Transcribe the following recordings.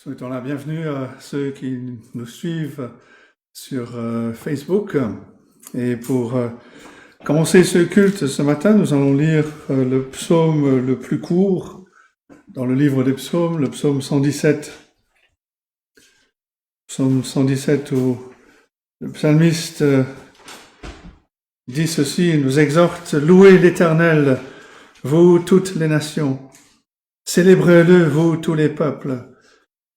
Souhaitons la bienvenue à ceux qui nous suivent sur Facebook. Et pour commencer ce culte ce matin, nous allons lire le psaume le plus court dans le livre des psaumes, le psaume 117. Psaume 117 où le psalmiste dit ceci, il nous exhorte, louez l'Éternel, vous toutes les nations, célébrez-le, vous tous les peuples,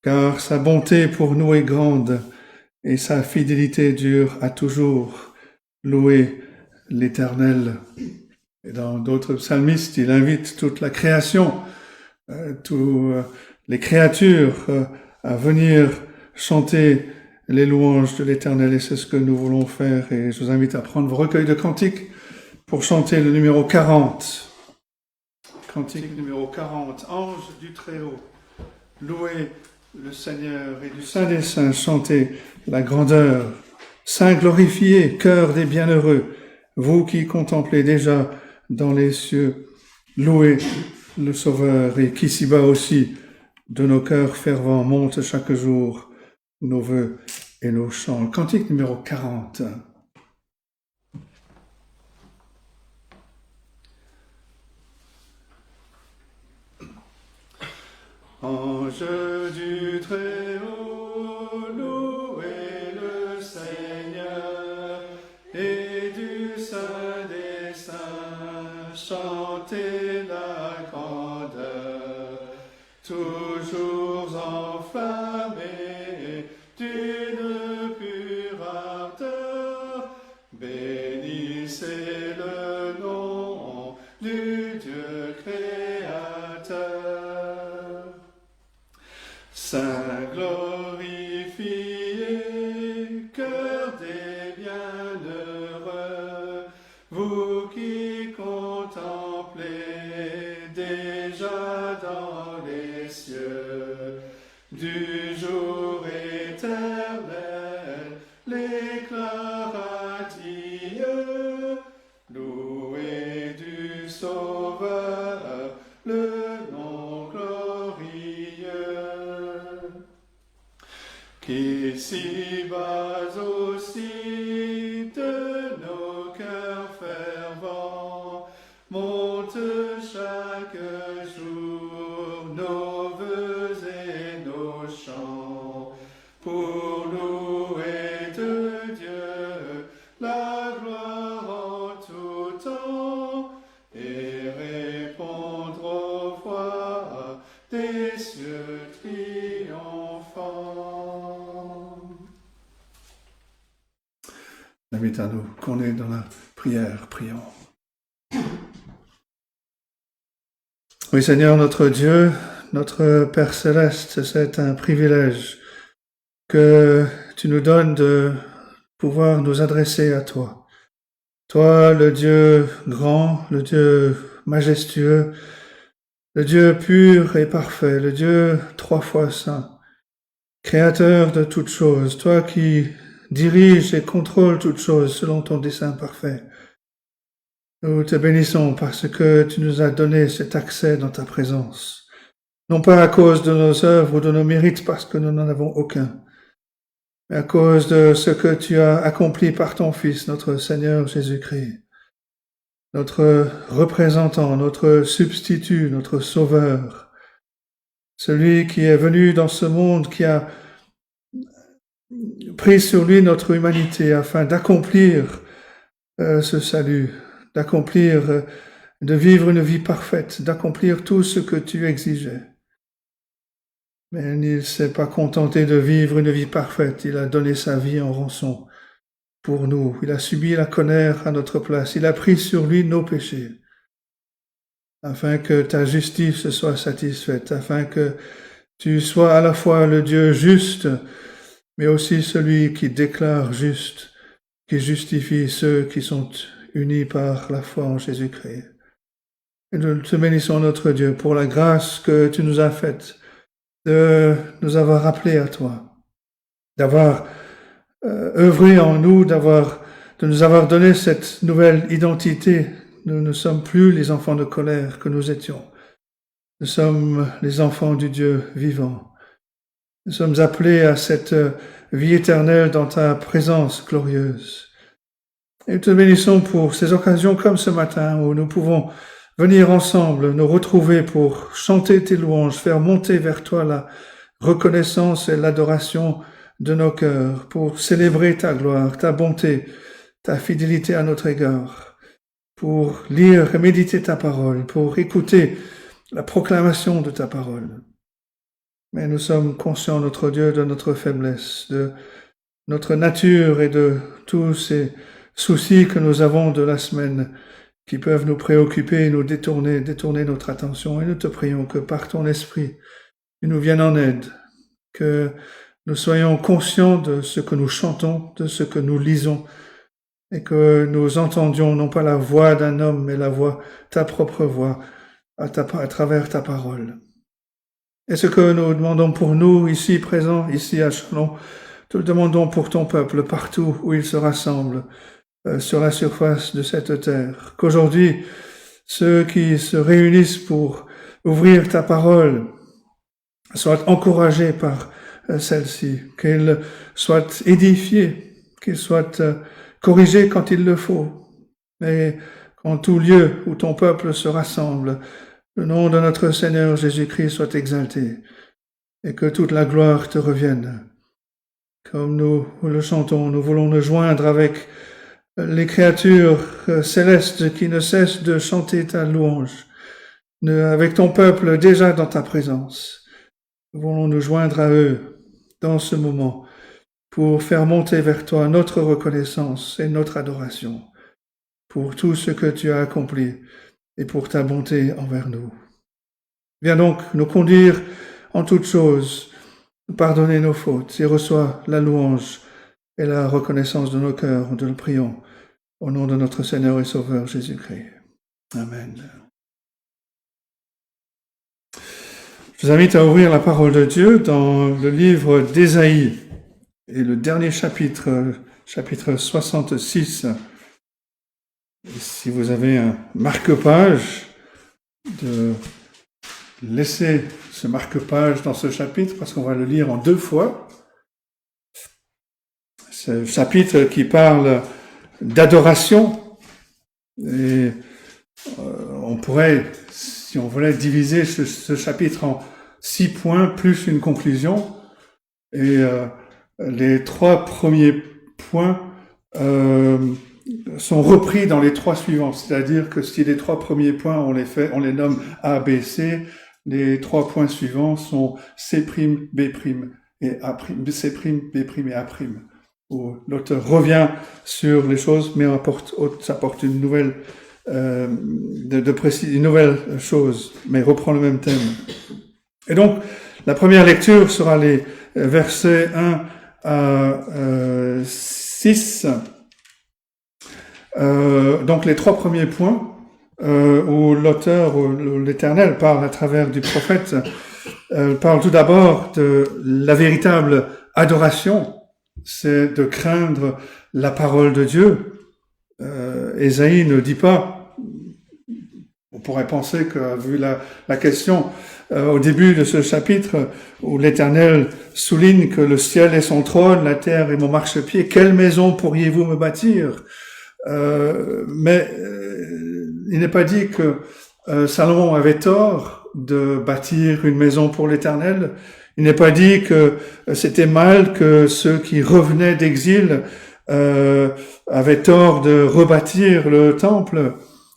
car sa bonté pour nous est grande et sa fidélité dure à toujours. Louez l'Éternel. Et dans d'autres psalmistes, il invite toute la création, toutes les créatures à venir chanter les louanges de l'Éternel, et c'est ce que nous voulons faire. Et je vous invite à prendre vos recueils de cantiques pour chanter le numéro 40. Cantique numéro 40, Ange du Très-Haut, louez le Seigneur, et du Saint des Saints, chantez la grandeur. Saint glorifié, cœur des bienheureux, vous qui contemplez déjà dans les cieux, louez le Sauveur, et qu'ici-bas aussi, de nos cœurs fervents, montent chaque jour nos vœux et nos chants. Cantique numéro 40. Ange du Très-Haut, louez le Seigneur, et du Saint des Saints, chantez la grandeur, toujours enflammés d'une pure ardeur, bénissez le nom du Dieu créateur. Saint glorifié, cœur des bienheureux, vous qui contemplez déjà dans les cieux, du jour éternel, l'éclat radieux, louez du Sauveur le nom glorieux. Qu'ici-bas aussi de nos cœurs fervents montent chaque jour nos vœux et nos chants pour louer de Dieu la gloire en tout temps et répondre aux voix des cieux triomphants. Invite à nous qu'on est dans la prière, prions. Oui Seigneur notre Dieu, notre Père Céleste, c'est un privilège que tu nous donnes de pouvoir nous adresser à toi. Toi, le Dieu grand, le Dieu majestueux, le Dieu pur et parfait, le Dieu trois fois saint, créateur de toutes choses, toi qui dirige et contrôle toutes choses selon ton dessein parfait. Nous te bénissons parce que tu nous as donné cet accès dans ta présence, non pas à cause de nos œuvres ou de nos mérites parce que nous n'en avons aucun, mais à cause de ce que tu as accompli par ton Fils, notre Seigneur Jésus-Christ, notre représentant, notre substitut, notre sauveur, celui qui est venu dans ce monde, qui a pris sur lui notre humanité afin d'accomplir ce salut, d'accomplir, de vivre une vie parfaite, d'accomplir tout ce que tu exigeais. Mais il ne s'est pas contenté de vivre une vie parfaite, il a donné sa vie en rançon pour nous. Il a subi la colère à notre place, il a pris sur lui nos péchés, afin que ta justice soit satisfaite, afin que tu sois à la fois le Dieu juste, mais aussi celui qui déclare juste, qui justifie ceux qui sont unis par la foi en Jésus-Christ. Et nous te bénissons notre Dieu pour la grâce que tu nous as faite, de nous avoir appelés à toi, d'avoir œuvré en nous, de nous avoir donné cette nouvelle identité. Nous ne sommes plus les enfants de colère que nous étions. Nous sommes les enfants du Dieu vivant. Nous sommes appelés à cette vie éternelle dans ta présence glorieuse. Et nous te bénissons pour ces occasions comme ce matin où nous pouvons venir ensemble, nous retrouver pour chanter tes louanges, faire monter vers toi la reconnaissance et l'adoration de nos cœurs, pour célébrer ta gloire, ta bonté, ta fidélité à notre égard, pour lire et méditer ta parole, pour écouter la proclamation de ta parole. Mais nous sommes conscients, notre Dieu, de notre faiblesse, de notre nature et de tous ces soucis que nous avons de la semaine qui peuvent nous préoccuper et nous détourner notre attention. Et nous te prions que par ton esprit, tu nous viennes en aide, que nous soyons conscients de ce que nous chantons, de ce que nous lisons, et que nous entendions non pas la voix d'un homme, mais la voix, ta propre voix, à travers ta parole. Et ce que nous demandons pour nous, ici présents, ici à Chalon, te le demandons pour ton peuple, partout où il se rassemble, sur la surface de cette terre. Qu'aujourd'hui, ceux qui se réunissent pour ouvrir ta parole soient encouragés par celle-ci, qu'ils soient édifiés, qu'ils soient corrigés quand il le faut, et qu'en tout lieu où ton peuple se rassemble, le nom de notre Seigneur Jésus-Christ soit exalté, et que toute la gloire te revienne. Comme nous le chantons, nous voulons nous joindre avec les créatures célestes qui ne cessent de chanter ta louange, avec ton peuple déjà dans ta présence. Nous voulons nous joindre à eux dans ce moment pour faire monter vers toi notre reconnaissance et notre adoration pour tout ce que tu as accompli et pour ta bonté envers nous. Viens donc nous conduire en toutes choses, nous pardonner nos fautes et reçois la louange et la reconnaissance de nos cœurs. Nous te le prions au nom de notre Seigneur et Sauveur Jésus-Christ. Amen. Je vous invite à ouvrir la parole de Dieu dans le livre d'Ésaïe et le dernier chapitre, chapitre 66. Et si vous avez un marque-page, de laisser ce marque-page dans ce chapitre parce qu'on va le lire en 2 fois. C'est un chapitre qui parle d'adoration et on pourrait, si on voulait, diviser ce chapitre en 6 points plus une conclusion et les 3 premiers points sont repris dans les 3 suivants, c'est-à-dire que si les 3 premiers points on les nomme A, B, C, les 3 points suivants sont C', B' et A', C', B' et A', où l'auteur revient sur les choses mais apporte une nouvelle une nouvelle chose, mais reprend le même thème. Et donc la première lecture sera les versets 1 à 6. Donc les 3 premiers points où l'auteur, où l'Éternel parle à travers du prophète, parle tout d'abord de la véritable adoration, c'est de craindre la parole de Dieu. Ésaïe ne dit pas, on pourrait penser que vu la question au début de ce chapitre où l'Éternel souligne que le ciel est son trône, la terre est mon marchepied, quelle maison pourriez-vous me bâtir? Mais il n'est pas dit que Salomon avait tort de bâtir une maison pour l'Éternel. Il n'est pas dit que c'était mal que ceux qui revenaient d'exil avaient tort de rebâtir le temple.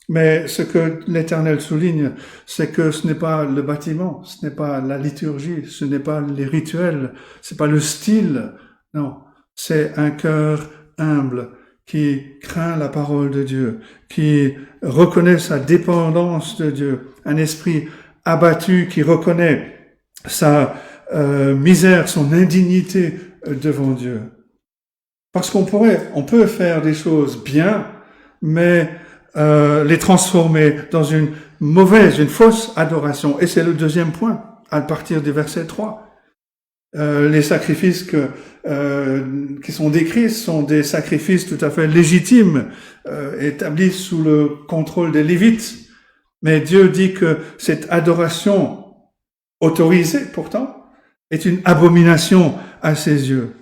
Mais ce que l'Éternel souligne, c'est que ce n'est pas le bâtiment, ce n'est pas la liturgie, ce n'est pas les rituels, c'est pas le style. Non, c'est un cœur humble qui craint la parole de Dieu, qui reconnaît sa dépendance de Dieu, un esprit abattu qui reconnaît sa misère, son indignité devant Dieu. Parce on peut faire des choses bien, mais les transformer dans une fausse adoration. Et c'est le deuxième point, à partir du verset 3. Les sacrifices qui sont décrits sont des sacrifices tout à fait légitimes, établis sous le contrôle des Lévites. Mais Dieu dit que cette adoration autorisée pourtant est une abomination à ses yeux.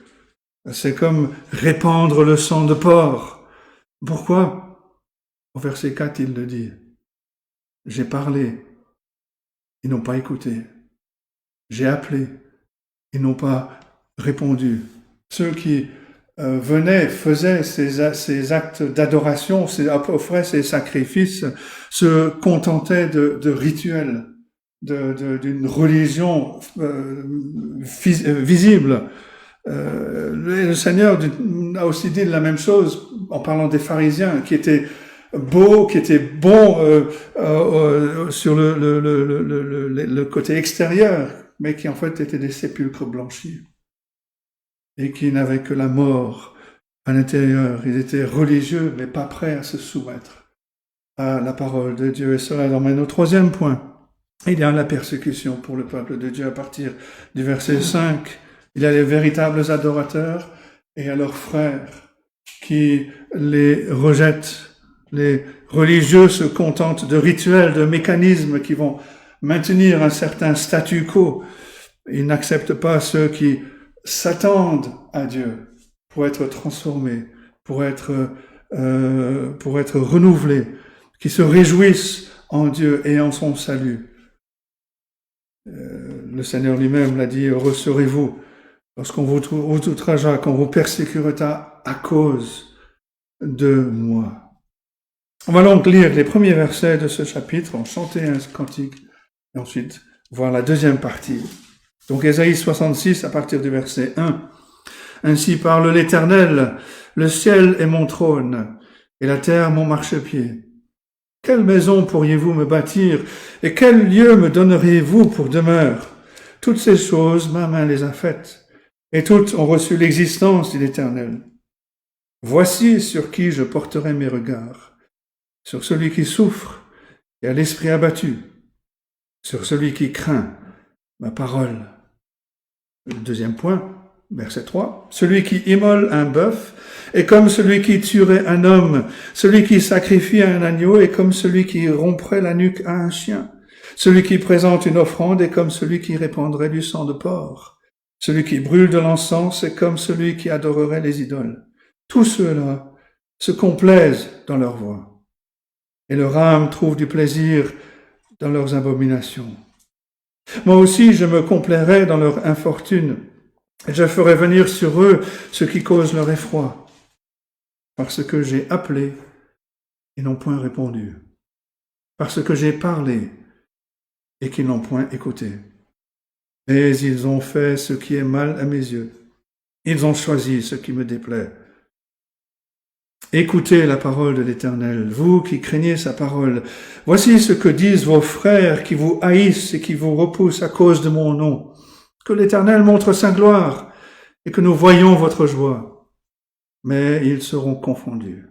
C'est comme répandre le sang de porc. Pourquoi? Au verset 4, il le dit. J'ai parlé, ils n'ont pas écouté. J'ai appelé, ils n'ont pas répondu. Ceux qui venaient, faisaient ces actes d'adoration, offraient ces sacrifices, se contentaient de rituels, d'une religion visible. Le Seigneur a aussi dit la même chose en parlant des pharisiens qui étaient beaux, qui étaient bons sur le côté extérieur, mais qui en fait étaient des sépulcres blanchis et qui n'avaient que la mort à l'intérieur. Ils étaient religieux, mais pas prêts à se soumettre à la parole de Dieu. Et cela emmène au troisième point. Il y a la persécution pour le peuple de Dieu à partir du verset 5. Il y a les véritables adorateurs et à leurs frères qui les rejettent. Les religieux se contentent de rituels, de mécanismes qui vont maintenir un certain statu quo. Ils n'acceptent pas ceux qui s'attendent à Dieu pour être transformés, pour être renouvelés, qui se réjouissent en Dieu et en son salut. Le Seigneur lui-même l'a dit, heureux serez-vous lorsqu'on vous outragera, qu'on vous persécutera à cause de moi. On va donc lire les premiers versets de ce chapitre, on chanter un cantique, et ensuite voir la deuxième partie. Donc Ésaïe 66 à partir du verset 1. Ainsi parle l'Éternel, le ciel est mon trône, et la terre mon marchepied. Quelle maison pourriez-vous me bâtir, et quel lieu me donneriez-vous pour demeure? Toutes ces choses, ma main les a faites, et toutes ont reçu l'existence de l'Éternel. Voici sur qui je porterai mes regards, sur celui qui souffre et a l'esprit abattu, sur celui qui craint ma parole. Le deuxième point, verset 3. Celui qui immole un bœuf est comme celui qui tuerait un homme. Celui qui sacrifie un agneau est comme celui qui romprait la nuque à un chien. Celui qui présente une offrande est comme celui qui répandrait du sang de porc. Celui qui brûle de l'encens est comme celui qui adorerait les idoles. Tous ceux-là se complaisent dans leur voie, et leur âme trouve du plaisir dans leurs abominations. Moi aussi, je me complairai dans leur infortune, et je ferai venir sur eux ce qui cause leur effroi, parce que j'ai appelé, ils n'ont point répondu, parce que j'ai parlé, et qu'ils n'ont point écouté. Mais ils ont fait ce qui est mal à mes yeux, ils ont choisi ce qui me déplaît. Écoutez la parole de l'Éternel, vous qui craignez sa parole. Voici ce que disent vos frères qui vous haïssent et qui vous repoussent à cause de mon nom. Que l'Éternel montre sa gloire et que nous voyions votre joie. Mais ils seront confondus.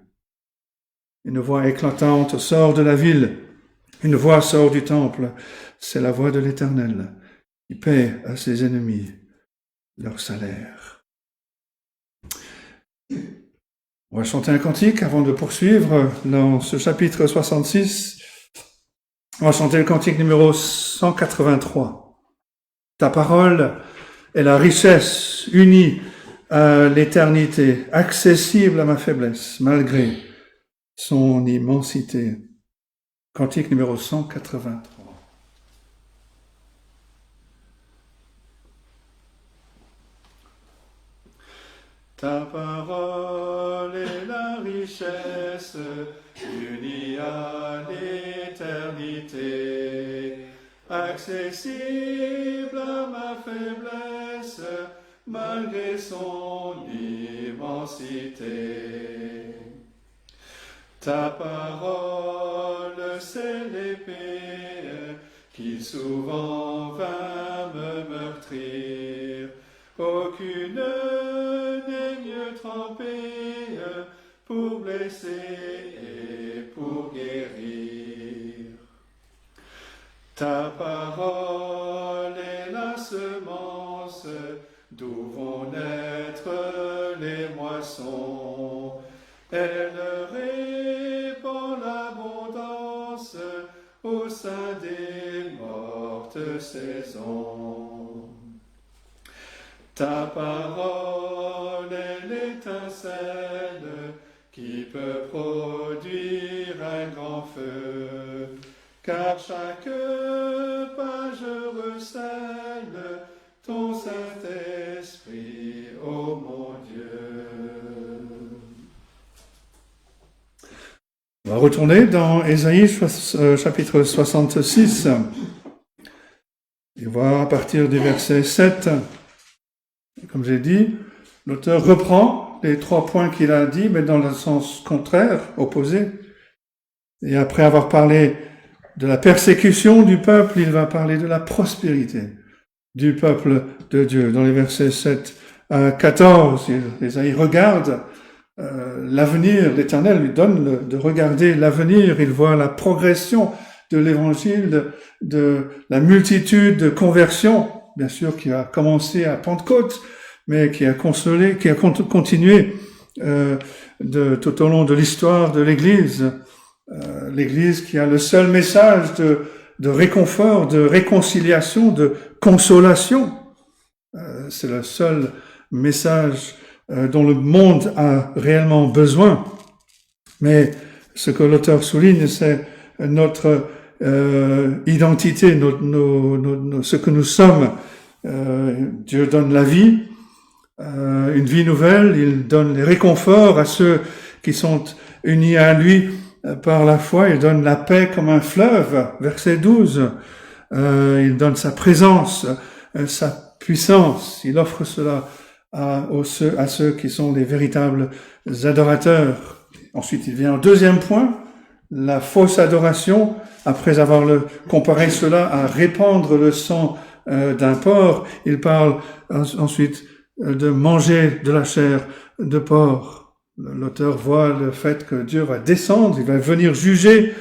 Une voix éclatante sort de la ville, une voix sort du temple. C'est la voix de l'Éternel qui paie à ses ennemis leur salaire. On va chanter un cantique avant de poursuivre dans ce chapitre 66. On va chanter le cantique numéro 183. Ta parole est la richesse unie à l'éternité, accessible à ma faiblesse, malgré son immensité. Cantique numéro 183. Ta parole est la richesse unie à l'éternité, accessible à ma faiblesse, malgré son immensité. Ta parole, c'est l'épée qui souvent vint me meurtrir. Aucune n'est mieux trempée pour blesser et pour guérir. Ta parole est la semence d'où vont naître les moissons. Elle répand l'abondance au sein des mortes saisons. Ta parole est l'étincelle qui peut produire un grand feu, car chaque page recèle ton Saint-Esprit, ô mon Dieu. On va retourner dans Ésaïe chapitre 66 et voir à partir du verset 7. Comme j'ai dit, l'auteur reprend les 3 points qu'il a dit, mais dans le sens contraire, opposé. Et après avoir parlé de la persécution du peuple, il va parler de la prospérité du peuple de Dieu. Dans les versets 7 à 14, Ésaïe regarde l'avenir, l'Éternel lui donne de regarder l'avenir, il voit la progression de l'évangile, de la multitude de conversions, bien sûr, qui a commencé à Pentecôte, mais qui a continué tout au long de l'histoire de l'Église. L'Église qui a le seul message de réconfort, de réconciliation, de consolation. C'est le seul message dont le monde a réellement besoin. Mais ce que l'auteur souligne, c'est notre identité, ce que nous sommes. Dieu donne la vie, une vie nouvelle, il donne les réconforts à ceux qui sont unis à lui par la foi, il donne la paix comme un fleuve, verset 12, il donne sa présence, sa puissance, il offre cela à ceux qui sont les véritables adorateurs. Ensuite, il vient au deuxième point, la fausse adoration, après avoir comparé cela à répandre le sang d'un porc, il parle ensuite de manger de la chair de porc. L'auteur voit le fait que Dieu va descendre, il va venir juger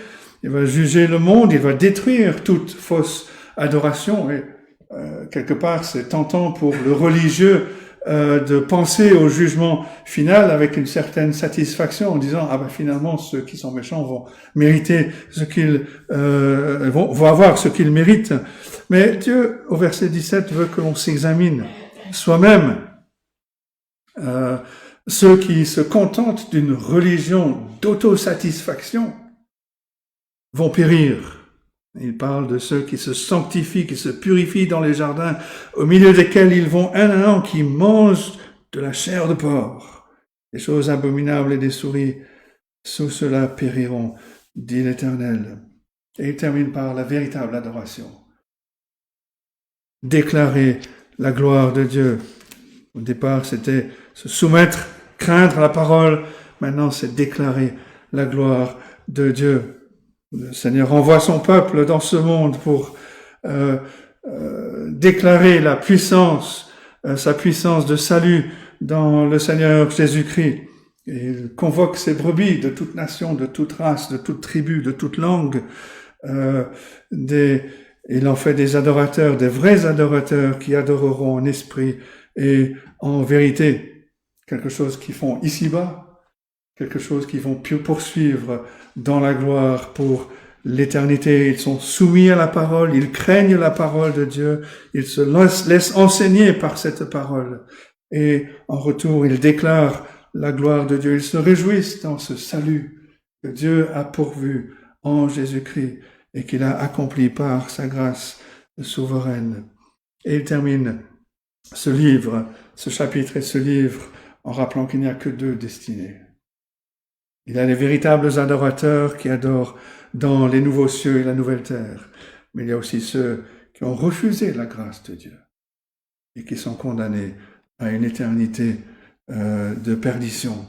le monde, il va détruire toute fausse adoration. Et quelque part, c'est tentant pour le religieux de penser au jugement final avec une certaine satisfaction en disant finalement ceux qui sont méchants vont mériter ce qu'ils vont avoir ce qu'ils méritent. Mais Dieu, au verset 17, veut que l'on s'examine soi-même. Ceux qui se contentent d'une religion d'autosatisfaction vont périr. Il parle de ceux qui se sanctifient, qui se purifient dans les jardins, au milieu desquels ils vont un à un, qui mangent de la chair de porc, des choses abominables et des souris, sous cela périront, dit l'Éternel. Et il termine par la véritable adoration. Déclarer la gloire de Dieu. Au départ, c'était se soumettre, craindre la parole. Maintenant, c'est déclarer la gloire de Dieu. Le Seigneur envoie son peuple dans ce monde pour déclarer la puissance, sa puissance de salut dans le Seigneur Jésus-Christ. Et il convoque ses brebis de toute nation, de toute race, de toute tribu, de toute langue. Il en fait des adorateurs, des vrais adorateurs qui adoreront en esprit et en vérité. Quelque chose qu'ils font ici-bas, quelque chose qu'ils vont poursuivre dans la gloire pour l'éternité. Ils sont soumis à la parole, ils craignent la parole de Dieu, ils se laissent enseigner par cette parole. Et en retour, ils déclarent la gloire de Dieu. Ils se réjouissent dans ce salut que Dieu a pourvu en Jésus-Christ et qu'il a accompli par sa grâce souveraine. Et il termine ce livre, ce chapitre et ce livre en rappelant qu'il n'y a que 2 destinées. Il y a les véritables adorateurs qui adorent dans les nouveaux cieux et la nouvelle terre, mais il y a aussi ceux qui ont refusé la grâce de Dieu et qui sont condamnés à une éternité de perdition.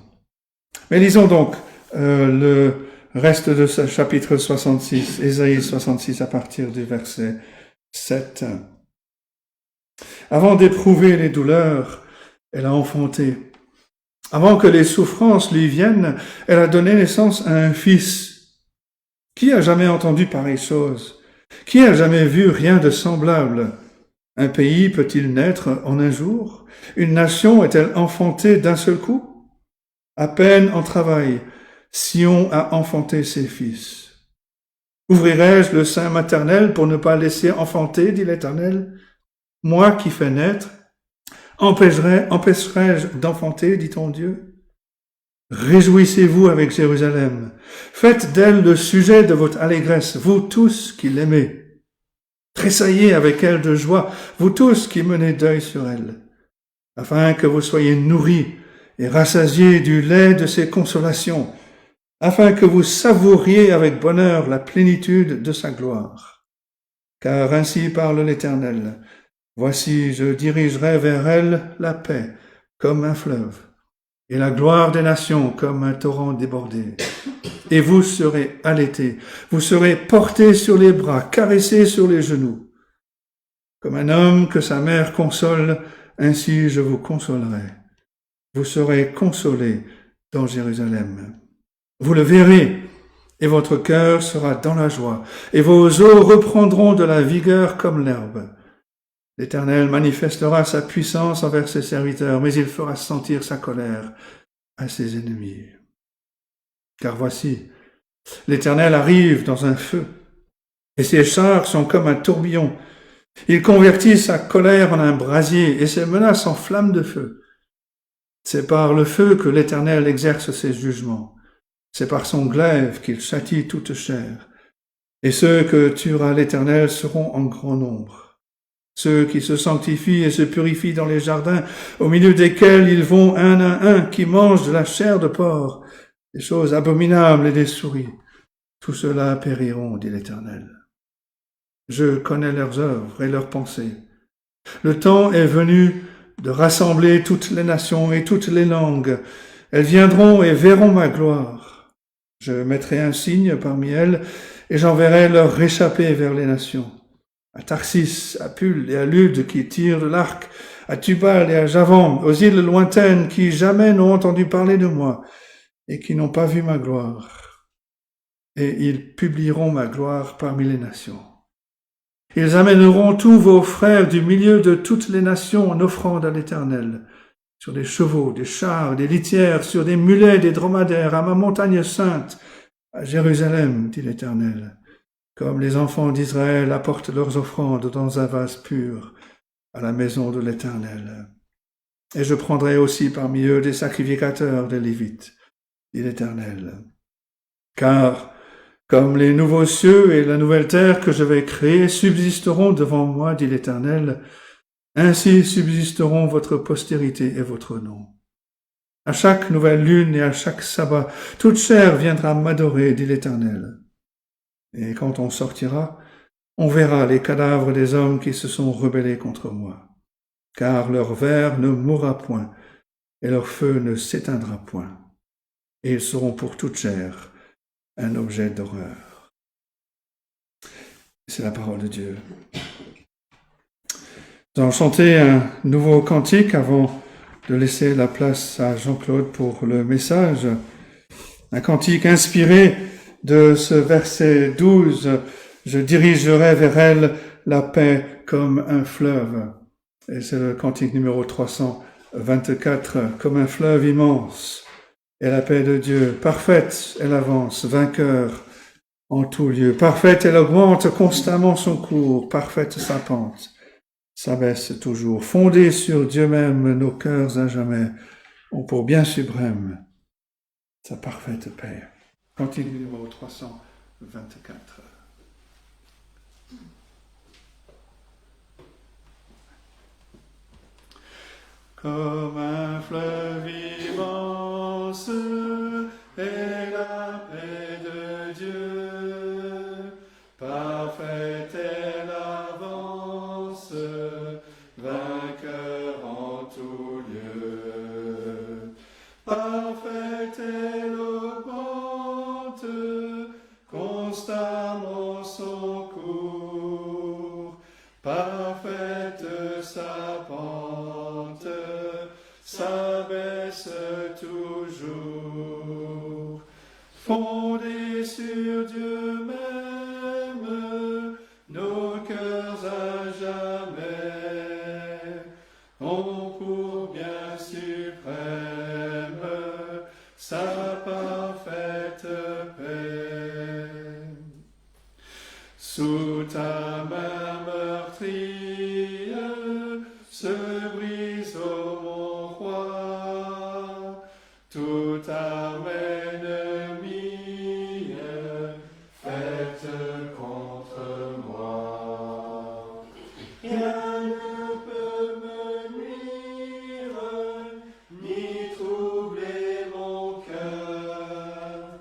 Mais lisons donc le reste de ce chapitre 66, Ésaïe 66 à partir du verset 7. Avant d'éprouver les douleurs, elle a enfanté. Avant que les souffrances lui viennent, elle a donné naissance à un fils. Qui a jamais entendu pareille chose? Qui a jamais vu rien de semblable? Un pays peut-il naître en un jour? Une nation est-elle enfantée d'un seul coup? À peine en travail, Sion a enfanté ses fils. Ouvrirai-je le sein maternel pour ne pas laisser enfanter, dit l'Éternel? Moi qui fais naître, Empêcherai-je d'enfanter, dit ton Dieu? Réjouissez-vous avec Jérusalem. Faites d'elle le sujet de votre allégresse, vous tous qui l'aimez. Tressaillez avec elle de joie, vous tous qui menez deuil sur elle, afin que vous soyez nourris et rassasiés du lait de ses consolations, afin que vous savouriez avec bonheur la plénitude de sa gloire. Car ainsi parle l'Éternel, voici, je dirigerai vers elle la paix comme un fleuve, et la gloire des nations comme un torrent débordé. Et vous serez allaités, vous serez portés sur les bras, caressés sur les genoux. Comme un homme que sa mère console, ainsi je vous consolerai. Vous serez consolés dans Jérusalem. Vous le verrez, et votre cœur sera dans la joie, et vos os reprendront de la vigueur comme l'herbe. L'Éternel manifestera sa puissance envers ses serviteurs, mais il fera sentir sa colère à ses ennemis. Car voici, l'Éternel arrive dans un feu, et ses chars sont comme un tourbillon. Il convertit sa colère en un brasier et ses menaces en flammes de feu. C'est par le feu que l'Éternel exerce ses jugements. C'est par son glaive qu'il châtie toute chair. Et ceux que tuera l'Éternel seront en grand nombre. Ceux qui se sanctifient et se purifient dans les jardins, au milieu desquels ils vont un à un, qui mangent de la chair de porc, des choses abominables et des souris. Tout cela périront, dit l'Éternel. Je connais leurs œuvres et leurs pensées. Le temps est venu de rassembler toutes les nations et toutes les langues. Elles viendront et verront ma gloire. Je mettrai un signe parmi elles et j'enverrai leur réchappés vers les nations. À Tarsis, à Pul et à Lude qui tirent de l'arc, à Tubal et à Javan, aux îles lointaines qui jamais n'ont entendu parler de moi et qui n'ont pas vu ma gloire. Et ils publieront ma gloire parmi les nations. Ils amèneront tous vos frères du milieu de toutes les nations en offrande à l'Éternel, sur des chevaux, des chars, des litières, sur des mulets, des dromadaires, à ma montagne sainte, à Jérusalem, dit l'Éternel, comme les enfants d'Israël apportent leurs offrandes dans un vase pur à la maison de l'Éternel. Et je prendrai aussi parmi eux des sacrificateurs des Lévites, dit l'Éternel. Car comme les nouveaux cieux et la nouvelle terre que je vais créer subsisteront devant moi, dit l'Éternel, ainsi subsisteront votre postérité et votre nom. À chaque nouvelle lune et à chaque sabbat, toute chair viendra m'adorer, dit l'Éternel. Et quand on sortira, on verra les cadavres des hommes qui se sont rebellés contre moi, car leur ver ne mourra point et leur feu ne s'éteindra point, et ils seront pour toute chair un objet d'horreur. C'est la parole de Dieu. Nous allons chanter un nouveau cantique avant de laisser la place à Jean-Claude pour le message. Un cantique inspiré de ce verset 12. Je dirigerai vers elle la paix comme un fleuve. Et c'est le cantique numéro 324, comme un fleuve immense. Et la paix de Dieu, parfaite, elle avance, vainqueur en tout lieu. Parfaite, elle augmente constamment son cours, parfaite sa pente, s'abaisse toujours. Fondée sur Dieu même, nos cœurs à jamais ont pour bien suprême sa parfaite paix. Cantique numéro 324. Comme un fleuve immense est la paix de Dieu, parfaite elle avance, vainqueur en tout lieu. Parfaite elle augmente constamment son cours, parfaite sa pente, s'abaisse toujours. Fondée sur Dieu même, nos cœurs à jamais ont pour bien suprême sa parfaite paix. Sous ta main meurtrière se brise toute arme ennemie faite contre moi. Rien ne peut me nuire, ni troubler mon cœur.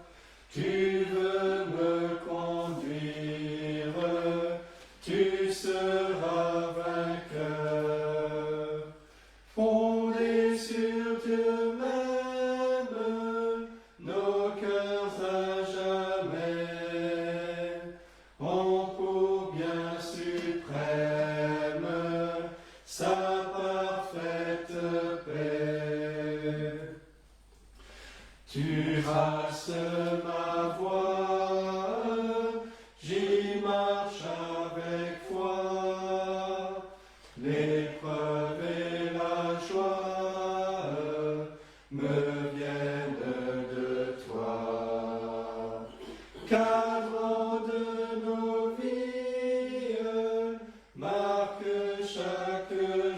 Tu veux me conduire, tu seras vainqueur. Fondés sur Dieu même, nos cœurs à jamais ont pour bien suprême sa parfaite paix. Tu traces ma voie, j'y marche avec foi. L'épreuve et la joie me viennent de toi. Cadran de nos vies, marque chaque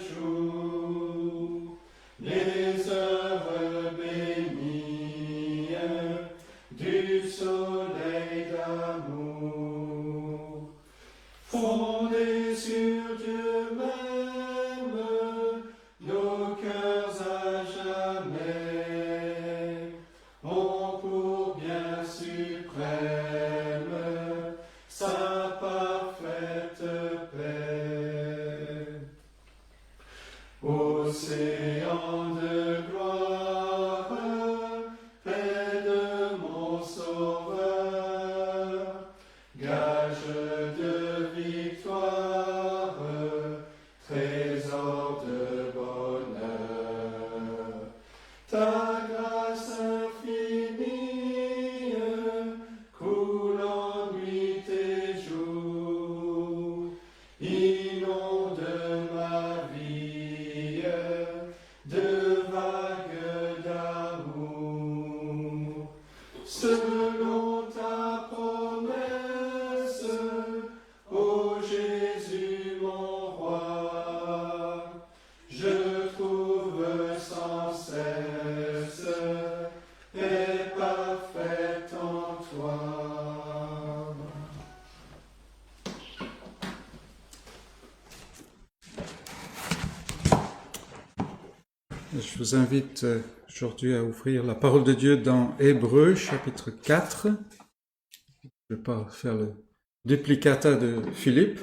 jour les heures bénies du soleil d'amour. Fondés sur Dieu même, nos cœurs à jamais ont pour bien suprême sa parfaite paix. Océan de gloire, paix de mon Sauveur, gage de victoire, trésor de bonheur. Ta grâce infinie coule en nuit et jour, inonde ma vie de vagues d'amour. Selon ta promesse, ô Jésus mon roi, je trouve sans cesse paix parfaite en toi. Je vous invite aujourd'hui à ouvrir la parole de Dieu dans Hébreux chapitre 4. Je ne vais pas faire le duplicata de Philippe.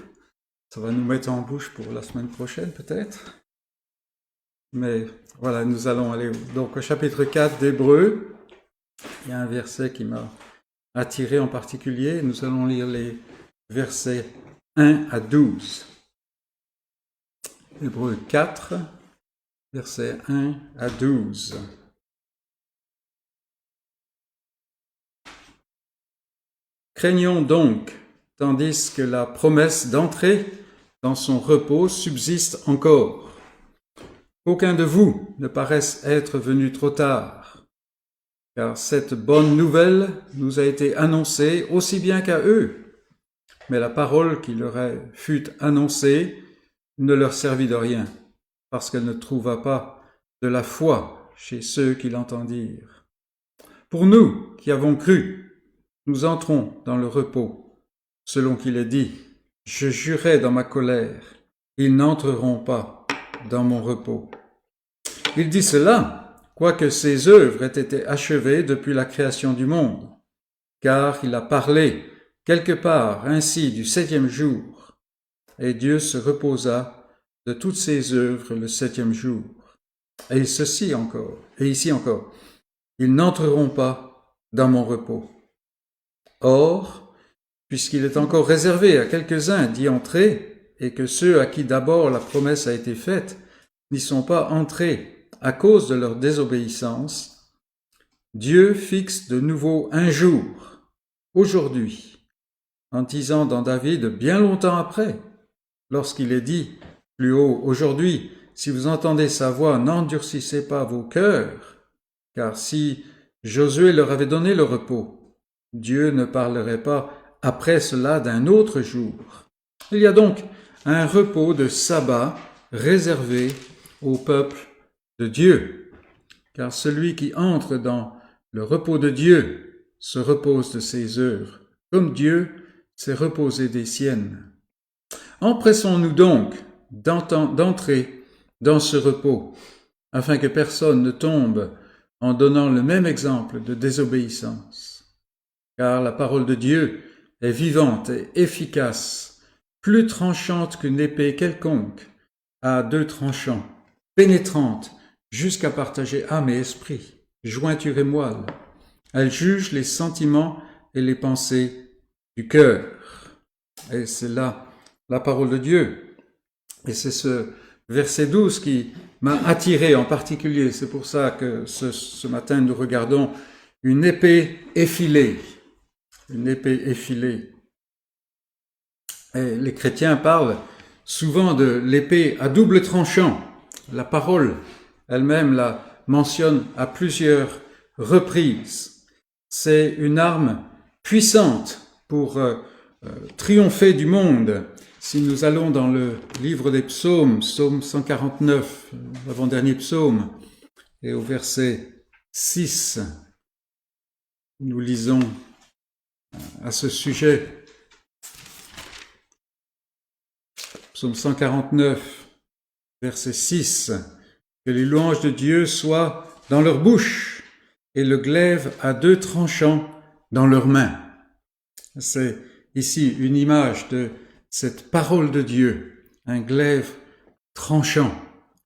Ça va nous mettre en bouche pour la semaine prochaine peut-être. Mais voilà, nous allons aller donc au chapitre 4 d'Hébreux. Il y a un verset qui m'a attiré en particulier. Nous allons lire les versets 1 à 12. Hébreux 4, versets 1 à 12. Craignons donc, tandis que la promesse d'entrer dans son repos subsiste encore, qu'aucun de vous ne paraisse être venu trop tard, car cette bonne nouvelle nous a été annoncée aussi bien qu'à eux, mais la parole qui leur fut annoncée ne leur servit de rien, parce qu'elle ne trouva pas de la foi chez ceux qui l'entendirent. Pour nous qui avons cru, nous entrons dans le repos, selon qu'il est dit, « Je jurai dans ma colère, ils n'entreront pas dans mon repos. » Il dit cela, quoique ses œuvres aient été achevées depuis la création du monde, car il a parlé quelque part ainsi du 7e jour, et Dieu se reposa de toutes ses œuvres le 7e jour. Et ici encore, ils n'entreront pas dans mon repos. Or, puisqu'il est encore réservé à quelques-uns d'y entrer, et que ceux à qui d'abord la promesse a été faite n'y sont pas entrés à cause de leur désobéissance, Dieu fixe de nouveau un jour, aujourd'hui, en disant dans David bien longtemps après, lorsqu'il est dit plus haut, « Aujourd'hui, si vous entendez sa voix, n'endurcissez pas vos cœurs, car si Josué leur avait donné le repos, Dieu ne parlerait pas après cela d'un autre jour. » Il y a donc un repos de sabbat réservé au peuple de Dieu, car celui qui entre dans le repos de Dieu se repose de ses œuvres, comme Dieu s'est reposé des siennes. Empressons-nous donc d'entrer dans ce repos, afin que personne ne tombe en donnant le même exemple de désobéissance. Car la parole de Dieu est vivante et efficace, plus tranchante qu'une épée quelconque, à 2 tranchants, pénétrante jusqu'à partager âme et esprit, jointure et moelle. Elle juge les sentiments et les pensées du cœur. Et c'est là la parole de Dieu. Et c'est ce verset 12 qui m'a attiré en particulier. C'est pour ça que ce matin nous regardons une épée effilée. Une épée effilée. Et les chrétiens parlent souvent de l'épée à double tranchant. La parole elle-même la mentionne à plusieurs reprises. C'est une arme puissante pour triompher du monde. Si nous allons dans le livre des psaumes, psaume 149, l'avant-dernier psaume, et au verset 6, nous lisons à ce sujet, psaume 149, verset 6, que les louanges de Dieu soient dans leur bouche et le glaive à 2 tranchants dans leurs mains. C'est ici une image de cette parole de Dieu, un glaive tranchant,